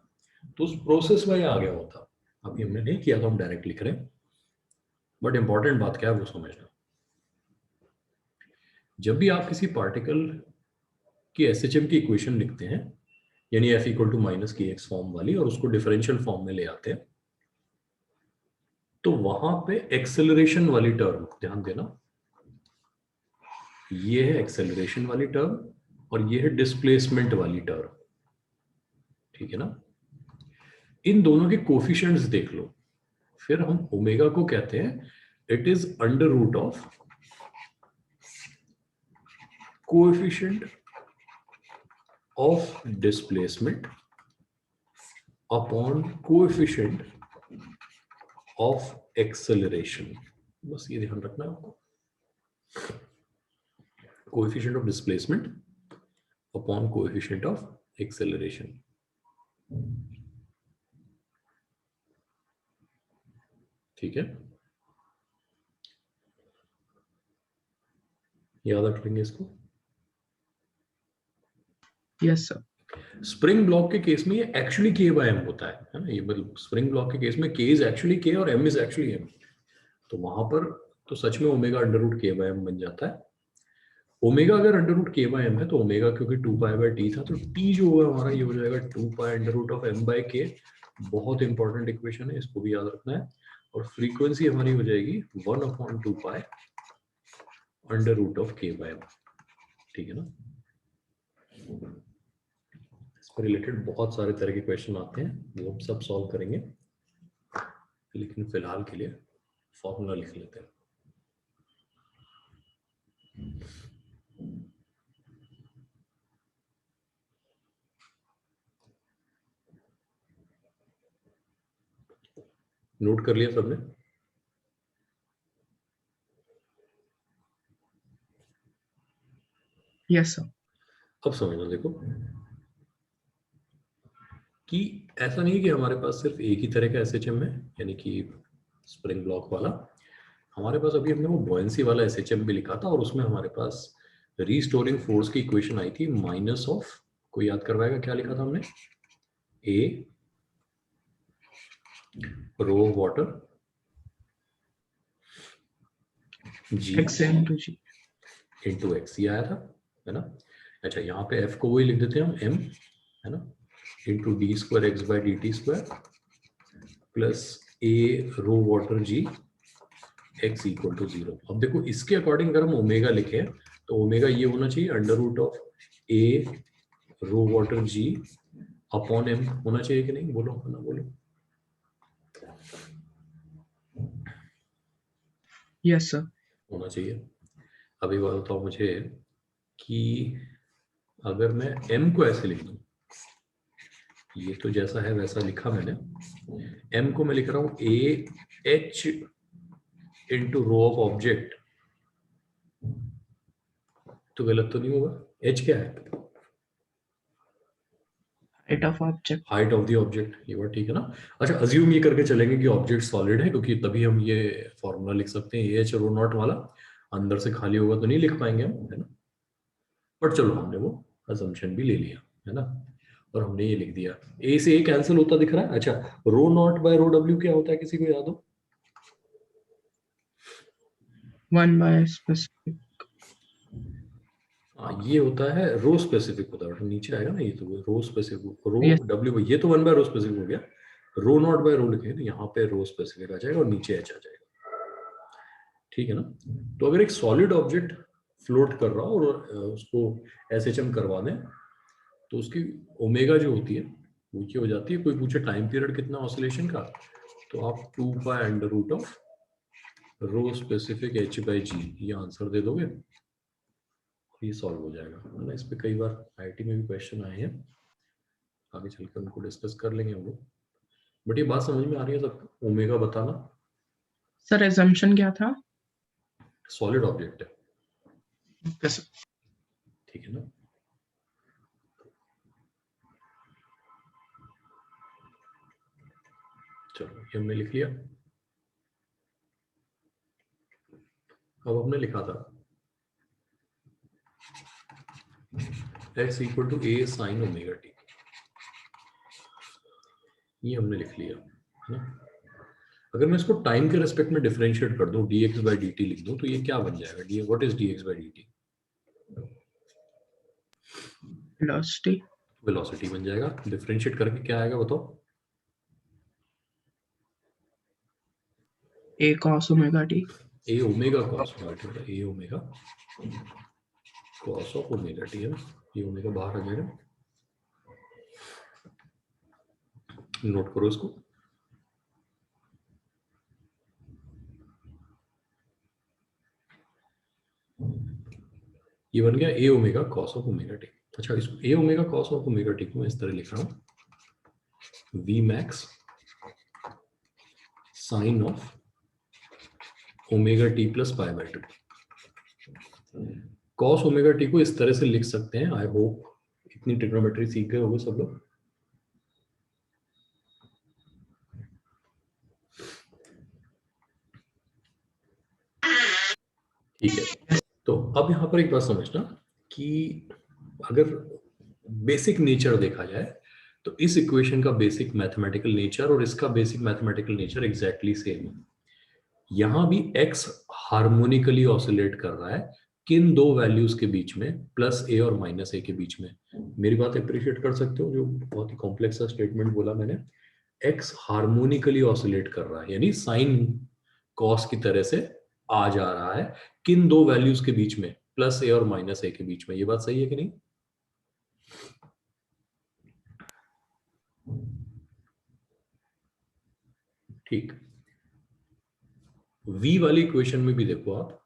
तो उस प्रोसेस में ये आ गया होता. अभी हमने नहीं किया तो हम डायरेक्ट लिख रहे हैं. बट इंपॉर्टेंट बात क्या है वो समझना. जब भी आप किसी पार्टिकल की एसएचएम की इक्वेशन लिखते हैं, यानी f इक्वल टू माइनस के एक्स फॉर्म वाली, और उसको डिफरेंशियल फॉर्म में ले आते हैं, तो वहां पे एक्सेलरेशन वाली टर्म, ध्यान देना, ये है एक्सेलरेशन वाली टर्म और ये है डिस्प्लेसमेंट वाली टर्म. ठीक है ना? इन दोनों के कोफिशिएंट्स देख लो. फिर हम ओमेगा को कहते हैं it is under root of coefficient of displacement upon coefficient of acceleration. बस ये ध्यान रखना है आपको. Coefficient of displacement upon coefficient of acceleration. ठीक है, याद रख लेंगे इसको. Yes, sir. स्प्रिंग ब्लॉक के केस में ये एक्चुअली k बाय m होता है ना. ये मतलब स्प्रिंग ब्लॉक के केस में k इज एक्चुअली k और m इज एक्चुअली m. तो वहां पर तो सच में omega under root k by m बन जाता है. ओमेगा अगर under root k by m है तो ओमेगा क्योंकि 2 पाई बाय t था, तो t जो होगा हमारा ये हो जाएगा 2 pi under root of m by k. बहुत इंपॉर्टेंट इक्वेशन है, इसको भी याद रखना है. और फ्रीक्वेंसी हमारी हो जाएगी 1/2 pi under root of k by m. ठीक है ना? इस पर रिलेटेड बहुत सारे तरह के क्वेश्चन आते हैं, वो हम सब सॉल्व करेंगे. लेकिन फिलहाल के लिए फॉर्मूला लिख लेते हैं. नोट कर लिया सबने? Yes, sir. अब समझना देखो कि ऐसा नहीं कि हमारे पास सिर्फ एक ही तरह का एसएचएम है, यानी कि स्प्रिंग ब्लॉक वाला. हमारे पास अभी हमने वो बॉयंसी वाला एसएचएम भी लिखा था, और उसमें हमारे पास रीस्टोरिंग फोर्स की इक्वेशन आई थी माइनस ऑफ, कोई याद करवाएगा क्या लिखा था हमने? ए रो वाटर जी X into G. Into x, ये आया था, है ना? अच्छा, यहाँ पे एफ को वही लिख देते हैं हम, एम, है ना, into D square X by D T square plus A rho water G X equal to 0. अब देखो इसके अकॉर्डिंग अगर हम ओमेगा लिखे तो ओमेगा ये होना चाहिए under root of A rho water G upon M होना चाहिए कि नहीं? बोलो ना, बोलो. Yes, sir. होना चाहिए. अभी बात बताओ मुझे कि अगर मैं m को ऐसे लिख दूं, ये तो जैसा है वैसा लिखा मैंने, m को मैं लिख रहा हूं A H into rho of object, तो गलत तो नहीं होगा? h क्या है? Height of object. Height of the object. ये बात ठीक है ना? अच्छा, अज्यूम ये करके चलेंगे कि ऑब्जेक्ट सॉलिड है, क्योंकि तभी हम ये फॉर्मूला लिख सकते हैं. एच रो नॉट वाला अंदर से खाली होगा तो नहीं लिख पाएंगे हम, है ना? बट चलो हमने वो असम्पशन भी ले लिया, है ना, और हमने ये लिख दिया. ए से ए कैंसिल होता दिख रहा है. अच्छा, रो नॉट बाय रो डब्ल्यू क्या होता है, किसी को याद हो? 1 by specific. हाँ, ये होता है रो स्पेसिफिक होता है. नीचे आएगा ना, ये तो रो स्पेसिफिक, रो Yes. डब्ल्यू, ये तो 1 बाय रो स्पेसिफिक हो गया. रो नॉट बाय रो लिखे तो यहाँ पे रो स्पेसिफिक आ जाएगा और नीचे एच आ जाएगा. ठीक है ना? तो अगर एक सॉलिड ऑब्जेक्ट फ्लोट कर रहा हो और उसको एसएचएम करवा दें, तो उसकी ओमेगा जो होती है वो क्या हो जाती है? कोई पूछे टाइम पीरियड कितना ऑसिलेशन का, तो आप 2 pi under root of rho specific H by G ये आंसर दे दोगे, ये सॉल्व हो जाएगा, है ना? इस पे कई बार आईआईटी में भी क्वेश्चन आए हैं, आगे चलकर उनको डिस्कस कर लेंगे हम लोग. बट ये बात समझ में आ रही है सबको? ओमेगा बताना. Sir, assumption क्या था? सॉलिड ऑब्जेक्ट है, Okay, sir. ठीक है ना? चलो ये हमने लिख लिया। अब हमने लिखा था x equal to a sine omega T, ये हमने लिख लिया है ना। अगर मैं इसको टाइम के रेस्पेक्ट में डिफरेंशिएट कर दूं, dx बाई dt लिख दूं, तो ये क्या बन जाएगा? D what is dx by dt? Velocity. Velocity बन जाएगा। डिफरेंशिएट करके क्या आएगा बताओ? a cos omega t। a omega cos omega T, a omega cos of omega T है ना, ये ओमेगा बाहर आ जाएगा। नोट करो इसको। ये बन गया a omega cos of omega T. अच्छा, इसको a omega cos of omega T को मैं इस तरह लिख रहा हूं, v max sine of omega T plus pi by two. Cos omega T को इस तरह से लिख सकते हैं। आई होप इतनी ट्रिग्नोमेट्री सीख गए होंगे सब लोग। ठीक है, तो अब यहां पर एक बात समझना कि अगर बेसिक नेचर देखा जाए तो इस इक्वेशन का बेसिक मैथमेटिकल नेचर और इसका basic mathematical nature exactly same है। यहां भी x हार्मोनिकली ऑसिलेट कर रहा है किन दो वैल्यूज के बीच में, प्लस a और माइनस a के बीच में। मेरी बात अप्रिशिएट कर सकते हो, जो बहुत ही कॉम्प्लेक्स सा स्टेटमेंट बोला मैंने। x हार्मोनिकली ऑसिलेट कर रहा है, यानी साइन कॉस की तरह से आ जा रहा है किन दो वैल्यूज के बीच में, प्लस a और माइनस a के बीच में। ये बात सही है कि नहीं? ठीक। v वाली इक्वेशन में भी देखो आप,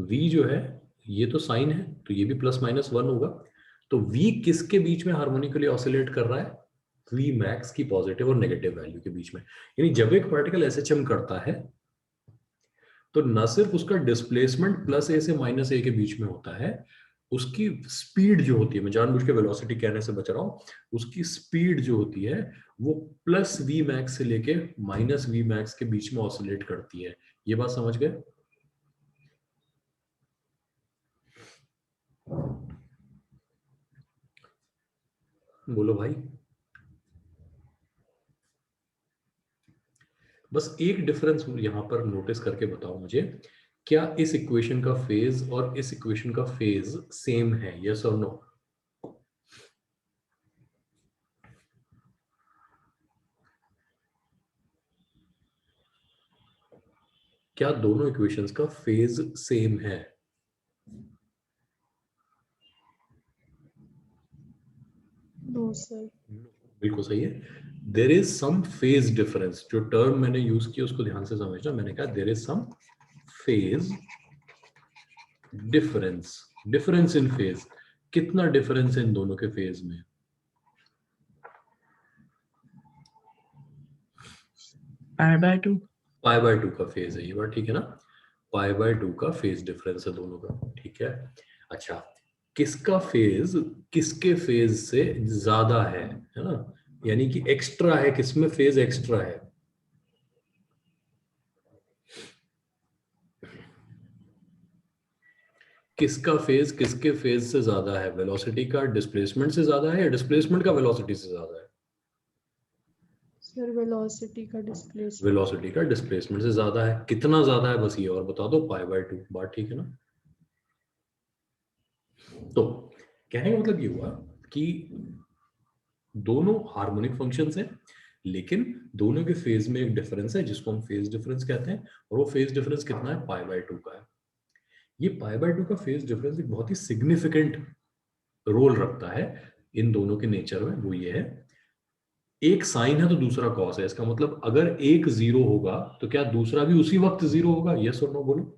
v जो है ये तो साइन है, तो ये भी प्लस माइनस 1 होगा। तो v किसके बीच में हार्मोनिकली ऑसिलेट कर रहा है? v मैक्स की पॉजिटिव और नेगेटिव वैल्यू के बीच में। यानी जब एक पार्टिकल एसएचएम करता है तो न सिर्फ उसका डिस्प्लेसमेंट प्लस a से माइनस a के बीच में होता है, उसकी स्पीड जो होती है, मैं जानबूझ के वेलोसिटी कहने से बच रहा हूं, उसकी स्पीड जो होती है वो प्लस v मैक्स से लेके माइनस v मैक्स के बीच में ऑसिलेट करती है। ये बात समझ गए? बोलो भाई। बस एक डिफरेंस यहां पर नोटिस करके बताओ मुझे, क्या इस इक्वेशन का फेज और इस इक्वेशन का फेज सेम है? यस और नो? क्या दोनों इक्वेशंस का फेज सेम है? No, sir. बिल्कुल सही है। There is some phase difference. जो टर्म मैंने यूज किया उसको ध्यान से समझना। मैंने कहा there is some phase difference. Difference in phase, कितना डिफरेंस है इन दोनों के फेज में? Pi by 2। पाई बाय 2 का फेज है, ये बात ठीक है ना? पाई बाय 2 का फेज डिफरेंस है दोनों का, ठीक है। अच्छा, किसका फेज किसके फेज से ज्यादा है ना? यानी कि एक्स्ट्रा है, किसमें फेज एक्स्ट्रा है? किसका फेज किसके फेज से ज्यादा है? वेलोसिटी का डिस्प्लेसमेंट से ज्यादा है या डिस्प्लेसमेंट का वेलोसिटी से ज्यादा है? Sir, velocity का displacement. वेलोसिटी का डिस्प्लेसमेंट से ज्यादा है। कितना ज्यादा है बस ये और बता दो, पाई बाय 2। बात ठीक है ना? तो कहने का मतलब ये हुआ कि दोनों हार्मोनिक फंक्शंस हैं, लेकिन दोनों के फेज में एक डिफरेंस है जिसको हम फेज डिफरेंस कहते हैं, और वो फेज डिफरेंस कितना है? पाई बाय 2 का है। ये पाई बाय 2 का फेज डिफरेंस एक बहुत ही सिग्निफिकेंट रोल रखता है इन दोनों के नेचर में। वो ये है, एक साइन है तो दूसरा कॉस है। इसका मतलब अगर एक जीरो होगा तो क्या दूसरा भी उसी वक्त जीरो होगा? यस और नो बोलो।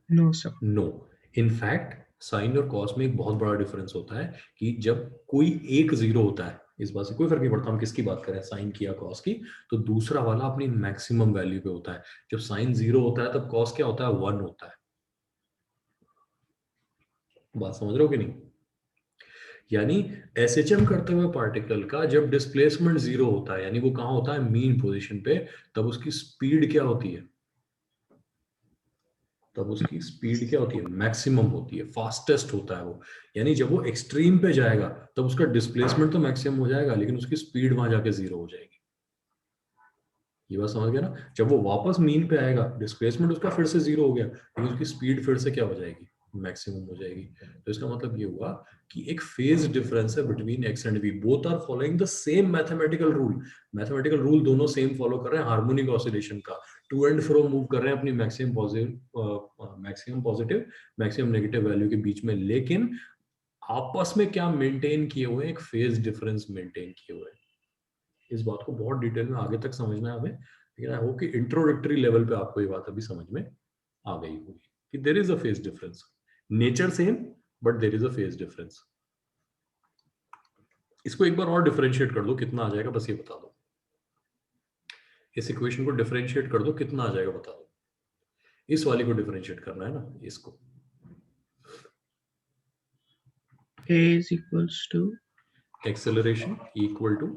No sir. No. In fact sine और कॉस में एक बहुत बड़ा डिफरेंस होता है कि जब कोई एक जीरो होता है, इस बात से कोई फर्क नहीं पड़ता हम किसकी बात करें, साइन की या कॉस की, तो दूसरा वाला अपनी मैक्सिमम वैल्यू पे होता है। जब साइन जीरो होता है तब कॉस क्या होता है? 1 होता है। बात समझ रहे हो कि नहीं? यानी एसएचएम करते हुए पार्टिकल का जब डिस्प्लेसमेंट जीरो होता है, यानी वो कहाँ होता है, मीन पोजीशन पे, तब उसकी स्पीड क्या होती है, तब उसकी स्पीड क्या होती है, मैक्सिमम होती है, फास्टेस्ट होता है वो। यानी जब वो एक्सट्रीम पे जाएगा तब उसका डिस्प्लेसमेंट तो मैक्सिमम हो जाएगा, लेकिन उसकी स्पीड वहां जाके जीरो हो जाएगी। ये बात समझ गया ना? जब वो वापस मीन पे आएगा, डिस्प्लेसमेंट उसका फिर से जीरो हो गया, लेकिन उसकी स्पीड फिर से क्या हो जाएगी, मैक्सिमम हो जाएगी। तो इसका मतलब ये हुआ कि एक फेज डिफरेंस है between X and V, both are following the same mathematical rule. Mathematical rule दोनों सेम फॉलो कर रहे हैं हार्मोनिक ऑसिलेशन का, टू एंड फ्रो मूव कर रहे हैं अपनी maximum positive maximum negative value के बीच में, लेकिन आपस में क्या मेंटेन किए हुए हैं, एक फेज डिफरेंस मेंटेन किए हुए हैं। इस बात को बहुत डिटेल में आगे तक समझना है हमें, लेकिन आई होप कि इंट्रोडक्टरी लेवल पे आपको ये बात अभी समझ में आ गई होगी कि there is a phase difference, nature same but there is a phase difference. इसको एक बार और डिफरेंशिएट कर दो, कितना आ जाएगा बस ये बता दो। इस इक्वेशन को डिफरेंशिएट कर दो, कितना आ जाएगा बता दो। इस वाली को डिफरेंशिएट करना है ना, इसको। A is equals to acceleration equal to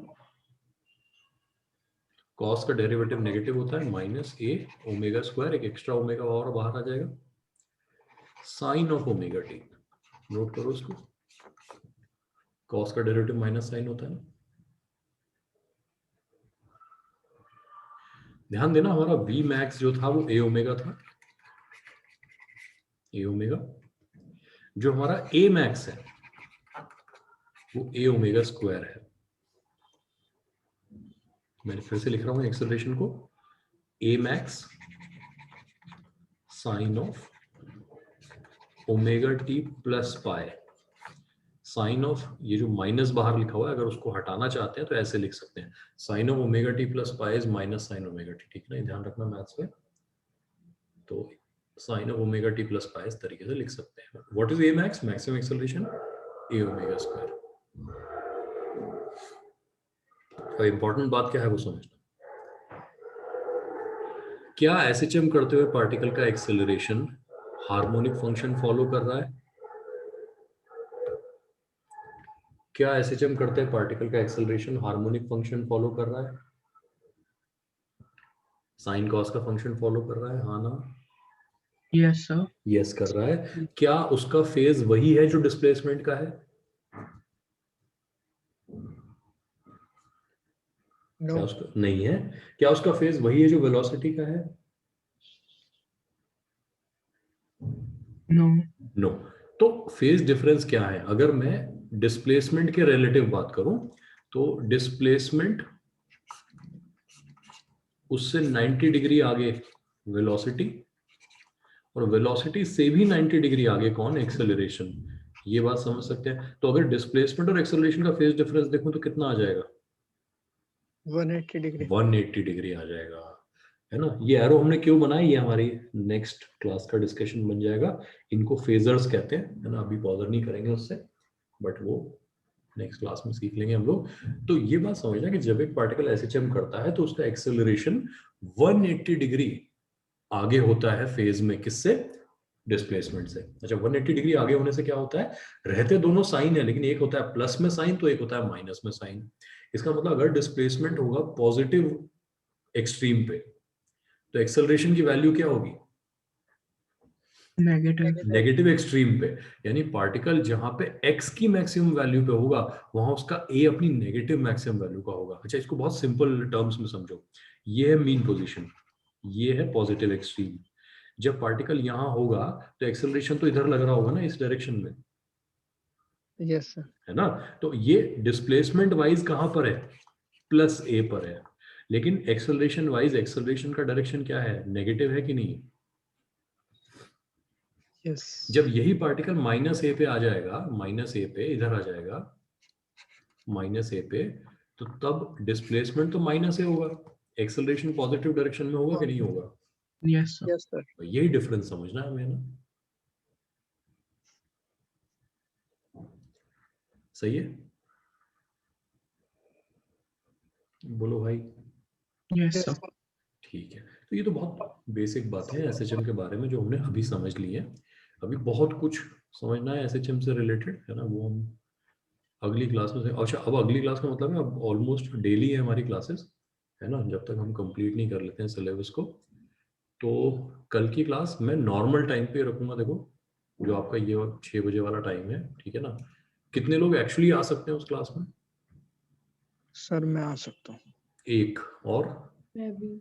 cos का डेरिवेटिव नेगेटिव होता है माइनस ए ओमेगा स्क्वायर, एक एक्स्ट्रा ओमेगा और बाहर आ जाएगा, sine of omega T. Note करो इसको, कॉस का डेरिवेटिव माइनस साइन होता है। ध्यान देना, हमारा वी मैक्स जो था वो ए ओमेगा था, ए ओमेगा। जो हमारा ए मैक्स है वो ए ओमेगा स्क्वायर है। मैंने फिर से लिख रहा हूं एक्सेलरेशन को, A max sine of omega T plus pi. Sine of, ये जो माइनस बाहर लिखा हुआ है, अगर उसको हटाना चाहते हैं तो ऐसे लिख सकते हैं, sine of omega T plus pi is minus sine omega T. ठीक है ना, ध्यान रखना मैथ्स में। तो sine of omega T plus pi इस तरीके से लिख सकते हैं। What is A max, maximum acceleration A omega square. और इंपॉर्टेंट बात क्या है वो समझना, क्या एसएचएम करते हुए पार्टिकल का एक्सेलरेशन हार्मोनिक फंक्शन फॉलो कर रहा है? क्या एसएचएम करते हैं पार्टिकल का एक्सेलरेशन हार्मोनिक फंक्शन फॉलो कर रहा है? साइन कॉस का फंक्शन फॉलो कर रहा है, हाँ ना? yes sir. यस कर रहा है। क्या उसका फेज वही है जो डिस्प्लेसमेंट का है? क्या No. उसका नहीं है। क्या उसका फेज वही है जो वेलोसिटी का है? No. नो। तो फेज डिफरेंस क्या है? अगर मैं डिस्प्लेसमेंट के रिलेटिव बात करूं तो डिस्प्लेसमेंट उससे 90 डिग्री आगे वेलोसिटी, और वेलोसिटी से भी 90 डिग्री आगे कौन? एक्सेलरेशन। ये बात समझ सकते हैं। तो अगर डिस्प्लेसमेंट और एक्सेलरेशन का फेज डिफरेंस देखूं तो कितना आ जाएगा? 180 degree. 180 डिग्री आ जाएगा, है ना? ये एरो हमने क्यों बनाया, ये हमारी नेक्स्ट क्लास का डिस्कशन बन जाएगा। इनको फेजर्स कहते हैं, है ना? अभी बॉदर नहीं करेंगे उससे, बट वो नेक्स्ट क्लास में सीख लेंगे हम लोग। तो ये बात समझना कि जब एक पार्टिकल एसएचएम करता है तो उसका एक्सेलरेशन 180 डिग्री आगे होता है फेज में, किससे? डिस्प्लेसमेंट से। अच्छा, 180 डिग्री आगे होने से क्या होता है? रहते दोनों साइन है, लेकिन एक होता है प्लस में साइन तो एक होता है माइनस में साइन। इसका मतलब अगर डिस्प्लेसमेंट होगा पॉजिटिव एक्सट्रीम पे तो एक्सेलरेशन की वैल्यू क्या होगी? Negative. नेगेटिव एक्सट्रीम पे। यानी पार्टिकल जहां पे x की मैक्सिमम वैल्यू पे होगा वहां उसका a अपनी नेगेटिव मैक्सिमम वैल्यू का होगा। अच्छा, इसको बहुत सिंपल टर्म्स में समझो। ये है मीन पोजीशन, ये है पॉजिटिव एक्सट्रीम। जब पार्टिकल यहां होगा तो एक्सेलरेशन तो इधर लग रहा होगा ना, इस डायरेक्शन में, Yes sir. है ना? तो ये डिस्प्लेसमेंट वाइज कहां पर है? प्लस a पर है। लेकिन एक्सेलरेशन वाइज एक्सेलरेशन का डायरेक्शन क्या है? नेगेटिव है कि नहीं? Yes. जब यही पार्टिकल माइनस ए पे आ जाएगा, माइनस ए पे इधर आ जाएगा, माइनस ए पे, तो तब डिस्प्लेसमेंट तो माइनस ए होगा, एक्सेलरेशन पॉजिटिव डायरेक्शन में होगा कि नहीं होगा? Yes sir. Yes sir. तो यही डिफरेंस समझना है हमें ना। सही है? बोलो भाई। Yes Yes sir. sir. ठीक है, तो ये तो बहुत बेसिक बातें हैं एसएचएम के बारे में जो हमने अभी समझ ली है। अभी बहुत कुछ समझना है एसएचएम से रिलेटेड, है ना? वो हम अगली क्लास में से, अच्छा अब अगली क्लास का मतलब है अब ऑलमोस्ट डेली है हमारी क्लासेस, है ना, जब तक हम कंप्लीट नहीं कर लेते हैं सिलेबस को। तो कल की क्लास मैं नॉर्मल टाइम पे रखूंगा, देखो जो आपका ये 6 बजे वाला टाइम है, ठीक है ना। कितने लोग एक्चुअली आ सकते हैं उस क्लास में? सर मैं आ सकता हूँ। 1 और मैं भी।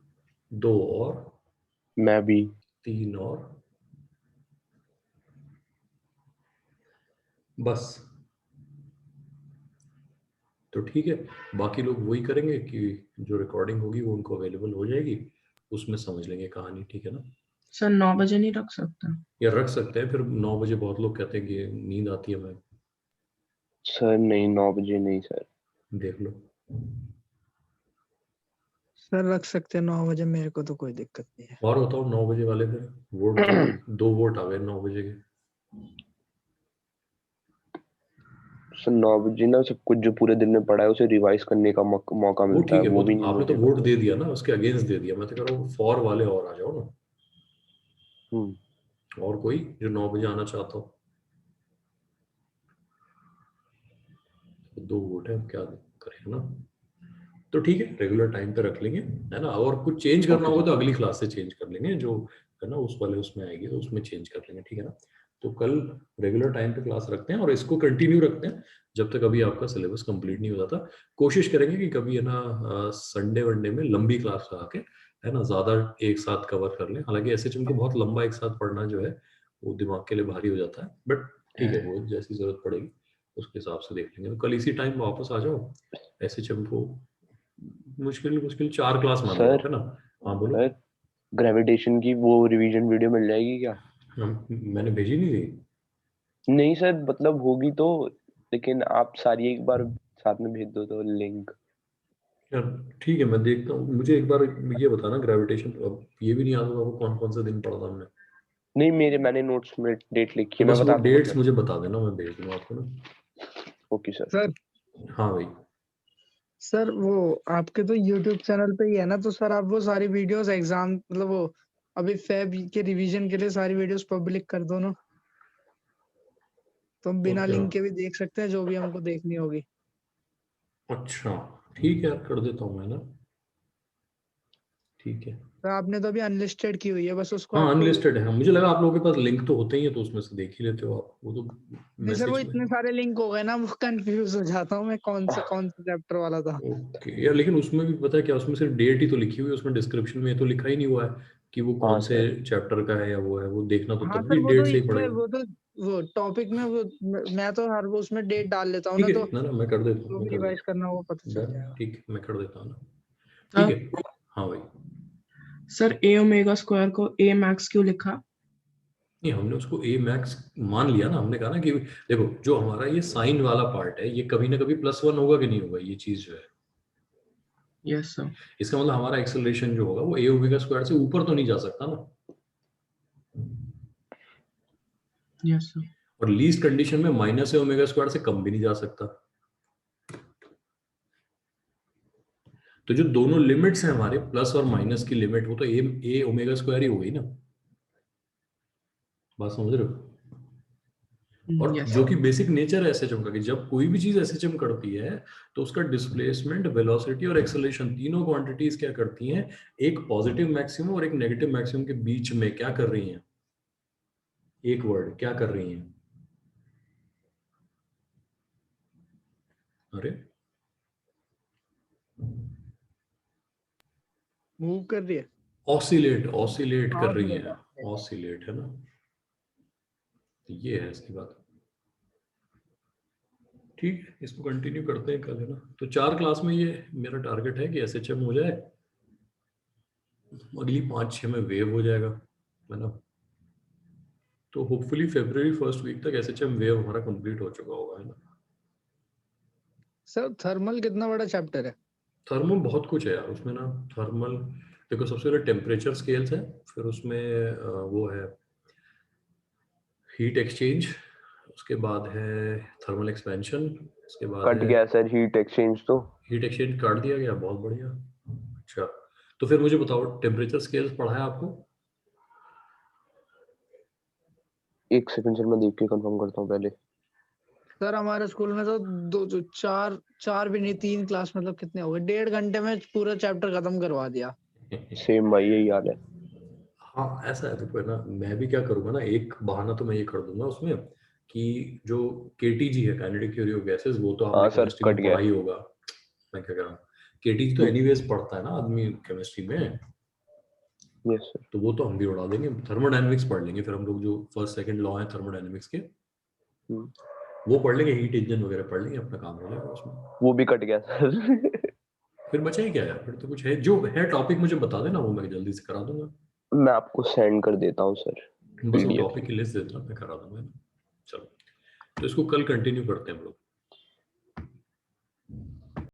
2 और मैं भी। 3 और बस। तो ठीक है, बाकी लोग वही करेंगे कि जो रिकॉर्डिंग होगी वो उनको अवेलेबल हो जाएगी, उसमें समझ लेंगे कहानी, ठीक है ना। सर 9 बजे नहीं रख सकता? या रख सकते हैं, फिर 9 बजे बहुत लोग कहते हैं कि नींद आती है, मैं सर नहीं, 9 बजे नहीं सर। देख लो। सर रख सकते हैं 9 बजे, मेरे को तो कोई दिक्कत नहीं है। और बताओ 9 बजे वाले फिर वोट दो, 2 वोट आ गए 9 बजे के। सर 9 बजे ना सब कुछ जो पूरे दिन में पढ़ा है उसे रिवाइज करने का मौका वो मिलता है, ठीक है, वो वो भी तो नहीं आपने तो मिलेगा वोट तो। दे दिया ना, उसके अगेंस्ट दे दिया। मैं तो कह रहा हूँ फॉर वाले और आ जाओ ना, और कोई जो 9 बजे आना चाहता हो। 2 वोट है, अब क्या करें ना। तो ठीक है, रेगुलर टाइम पे रख लेंगे, है ना। और कुछ चेंज करना ओके होगा सर। तो अगली क्लास से चेंज कर लेंगे, जो है ना उस वाले उसमें आएगी तो उसमें चेंज कर लेंगे, ठीक है ना। तो कल रेगुलर टाइम पे क्लास रखते हैं और इसको कंटिन्यू रखते हैं जब तक अभी आपका सिलेबस कंप्लीट नहीं हो जाता। कोशिश करेंगे कि कभी है ना संडे वनडे में लंबी क्लास लगा के, है ना, ज्यादा एक साथ कवर कर लें। हालांकि एसएचएम को बहुत लंबा एक साथ पढ़ना जो है वो दिमाग के लिए भारी हो जाता है, बट ठीक है, वो जैसी जरूरत पड़ेगी उसके हिसाब से देख लेंगे। तो कल इसी टाइम वापस आ जाओ, एसएचएम को मुश्किल मुश्किल 4 क्लास मान लो आप, सर है ना। हाँ बोलो। सर ग्रेविटेशन की वो रिवीजन वीडियो मिल जाएगी क्या? मैंने भेजी नहीं थी। नहीं सर, मतलब होगी तो, लेकिन आप सारी एक बार साथ में भेज दो तो लिंक। यार ठीक है, मैं देखता हूँ। मुझे एक बार ये बताना, ग्रेविटेशन अब ये भी नहीं याद होगा वो कौन कौन से दिन पढ़ा था हमने। नहीं, मैंने नोट्स में डेट लिखी तो है, मैं बस वो बता दूंगा डेट्स सर। मुझे बता देना, मैं भेज दूंगा आपको ना। Okay sir. सर हाँ भाई। सर वो आपके तो YouTube चैनल पे ही है ना, तो सर आप वो सारी वीडियोस एग्जाम मतलब वो अभी फैब के रिवीजन के लिए सारी वीडियोस पब्लिक कर दो ना, तो हम और बिना क्या, लिंक के भी देख सकते हैं जो भी हमको देखनी होगी। अच्छा ठीक है यार, कर देता हूँ मैं ना, ठीक है। तो आपने तो अभी अनलिस्टेड की हुई है, बस उसको हाँ आपको। अनलिस्टेड है, मुझे लगा आप लोगों के पास लिंक तो होते ही है तो उसमें से देख ही लेते हो आप, वो तो नहीं सर, वो मैसेज में। इतने सारे लिंक हो गए ना, वो कंफ्यूज हो जाता हूँ मैं कौन सा चैप्टर वाला था। ओके यार, लेकिन उसमें भी पता है क्या, उसमें सिर्फ डेट ही तो लिखी हुई है, उसमें डिस्क्रिप्शन में ये तो लिखा ही नहीं हुआ है कि वो कौन हाँ से सर। चैप्टर का है या वो है। वो देखना तो हाँ तब सर, भी वो तो डेट से ही इसमें पड़ेगा। वो टॉपिक में वो मैं तो हर वो उसमें डेट डाल लेता हूँ ठीक ना, है तो ना, ना मैं कर देता हूँ, जो मैं भी कर रिवाइज देता करना हो वो पता हूँ, चल डन, जाएगा। ठीक है मैं कर देता हूँ ना, ठीक सर है। हाँ भाई। सर ए ओमेगा स्क्वायर को ए मैक्स क्यों लिखा? नहीं हमने उसको ए मैक्स मान लिया ना, हमने कहा ना कि देखो जो हमारा ये साइन वाला पार्ट है ये कभी ना कभी +1 होगा कि नहीं होगा, ये चीज जो है। Yes sir. इसका मतलब हमारा एक्सेलरेशन जो होगा वो ए ओमेगा स्क्वायर से ऊपर तो नहीं जा सकता ना, यस सर। और लीस्ट कंडीशन में माइनस ए ओमेगा स्क्वायर से कम भी नहीं जा सकता। तो जो दोनों लिमिट्स हैं हमारे प्लस और माइनस की लिमिट, वो तो ए ओमेगा स्क्वायर ही हो गई ना, बात समझ रहे हो। और यस जो सर। कि बेसिक नेचर है एसएचएम का, कि जब कोई भी चीज एसएचएम करती है तो उसका डिस्प्लेसमेंट, वेलोसिटी और एक्सेलरेशन तीनों क्वांटिटीज क्या करती हैं, एक पॉजिटिव मैक्सिमम और एक नेगेटिव मैक्सिमम के बीच में क्या कर रही हैं, एक वर्ड क्या कर रही हैं, अरे मूव कर रही है। ऑसिलेट, ऑसिलेट कर हाँ रही सर। हैं, ऑसिलेट है ना। तो ये है इसकी बात। ठीक है, इसको कंटिन्यू करते हैं कल, है ना। तो 4 क्लास में ये मेरा टारगेट है कि एसएचएम हो जाए, अगली 5-6 में वेव हो जाएगा, है ना। तो होपफुली February फर्स्ट वीक तक एसएचएम वेव हमारा कंप्लीट हो चुका होगा, है ना। सर थर्मल कितना बड़ा चैप्टर है? थर्मल बहुत कुछ है यार उसमें ना। थर्मल देखो, सबसे पहले टेम्परेचर स्केल्स है, फिर उसमें वो है हीट एक्सचेंज, उसके बाद है थर्मल एक्सपेंशन, उसके बाद कट है गया सर हीट एक्सचेंज तो। हीट एक्सचेंज काट दिया गया, बहुत बढ़िया। अच्छा, तो फिर मुझे बताओ टेम्परेचर स्केल्स पढ़ा है आपको? एक सेकंड सर, मैं देख के कंफर्म करता हूँ पहले। सर हमारे स्कूल में तो चार भी नहीं, 3 क्लास, मतलब कितने हो गए, 1.5 घंटे में पूरा चैप्टर खत्म करवा दिया। सेम भाई यही हाल है। हाँ ऐसा है, तो ना मैं भी क्या करूंगा ना, एक बहाना तो मैं ये कर दूंगा उसमें कि जो केटीजी है, काइनेटिक थ्योरी ऑफ गैसेस, वो तो हाँ आपने सर, केमिस्ट्री में कट गया। पढ़ा ही होगा। मैं क्या कह रहा हूँ, केटीजी तो एनीवेज पढ़ता है ना आदमी केमिस्ट्री में, यस सर। तो वो तो हम भी उड़ा देंगे। थर्मोडायनेमिक्स पढ़ लेंगे फिर हम लोग, जो फर्स्ट सेकंड लॉ है थर्मोडायनेमिक्स के, वो पढ़ लेंगे, हीट इंजन वगैरह पढ़ लेंगे, अपना काम हो जाएगा उसमें। वो भी कट गया सर। फिर बचा ही क्या यार, फिर तो कुछ है जो है टॉपिक मुझे बता देना, वो मैं जल्दी से करा दूंगा। मैं आपको सेंड कर देता हूँ सर बस वो PDF। टॉपिक की लिस्ट देता, मैं करा दूंगा। चलो, तो इसको कल कंटिन्यू करते हैं हम लोग।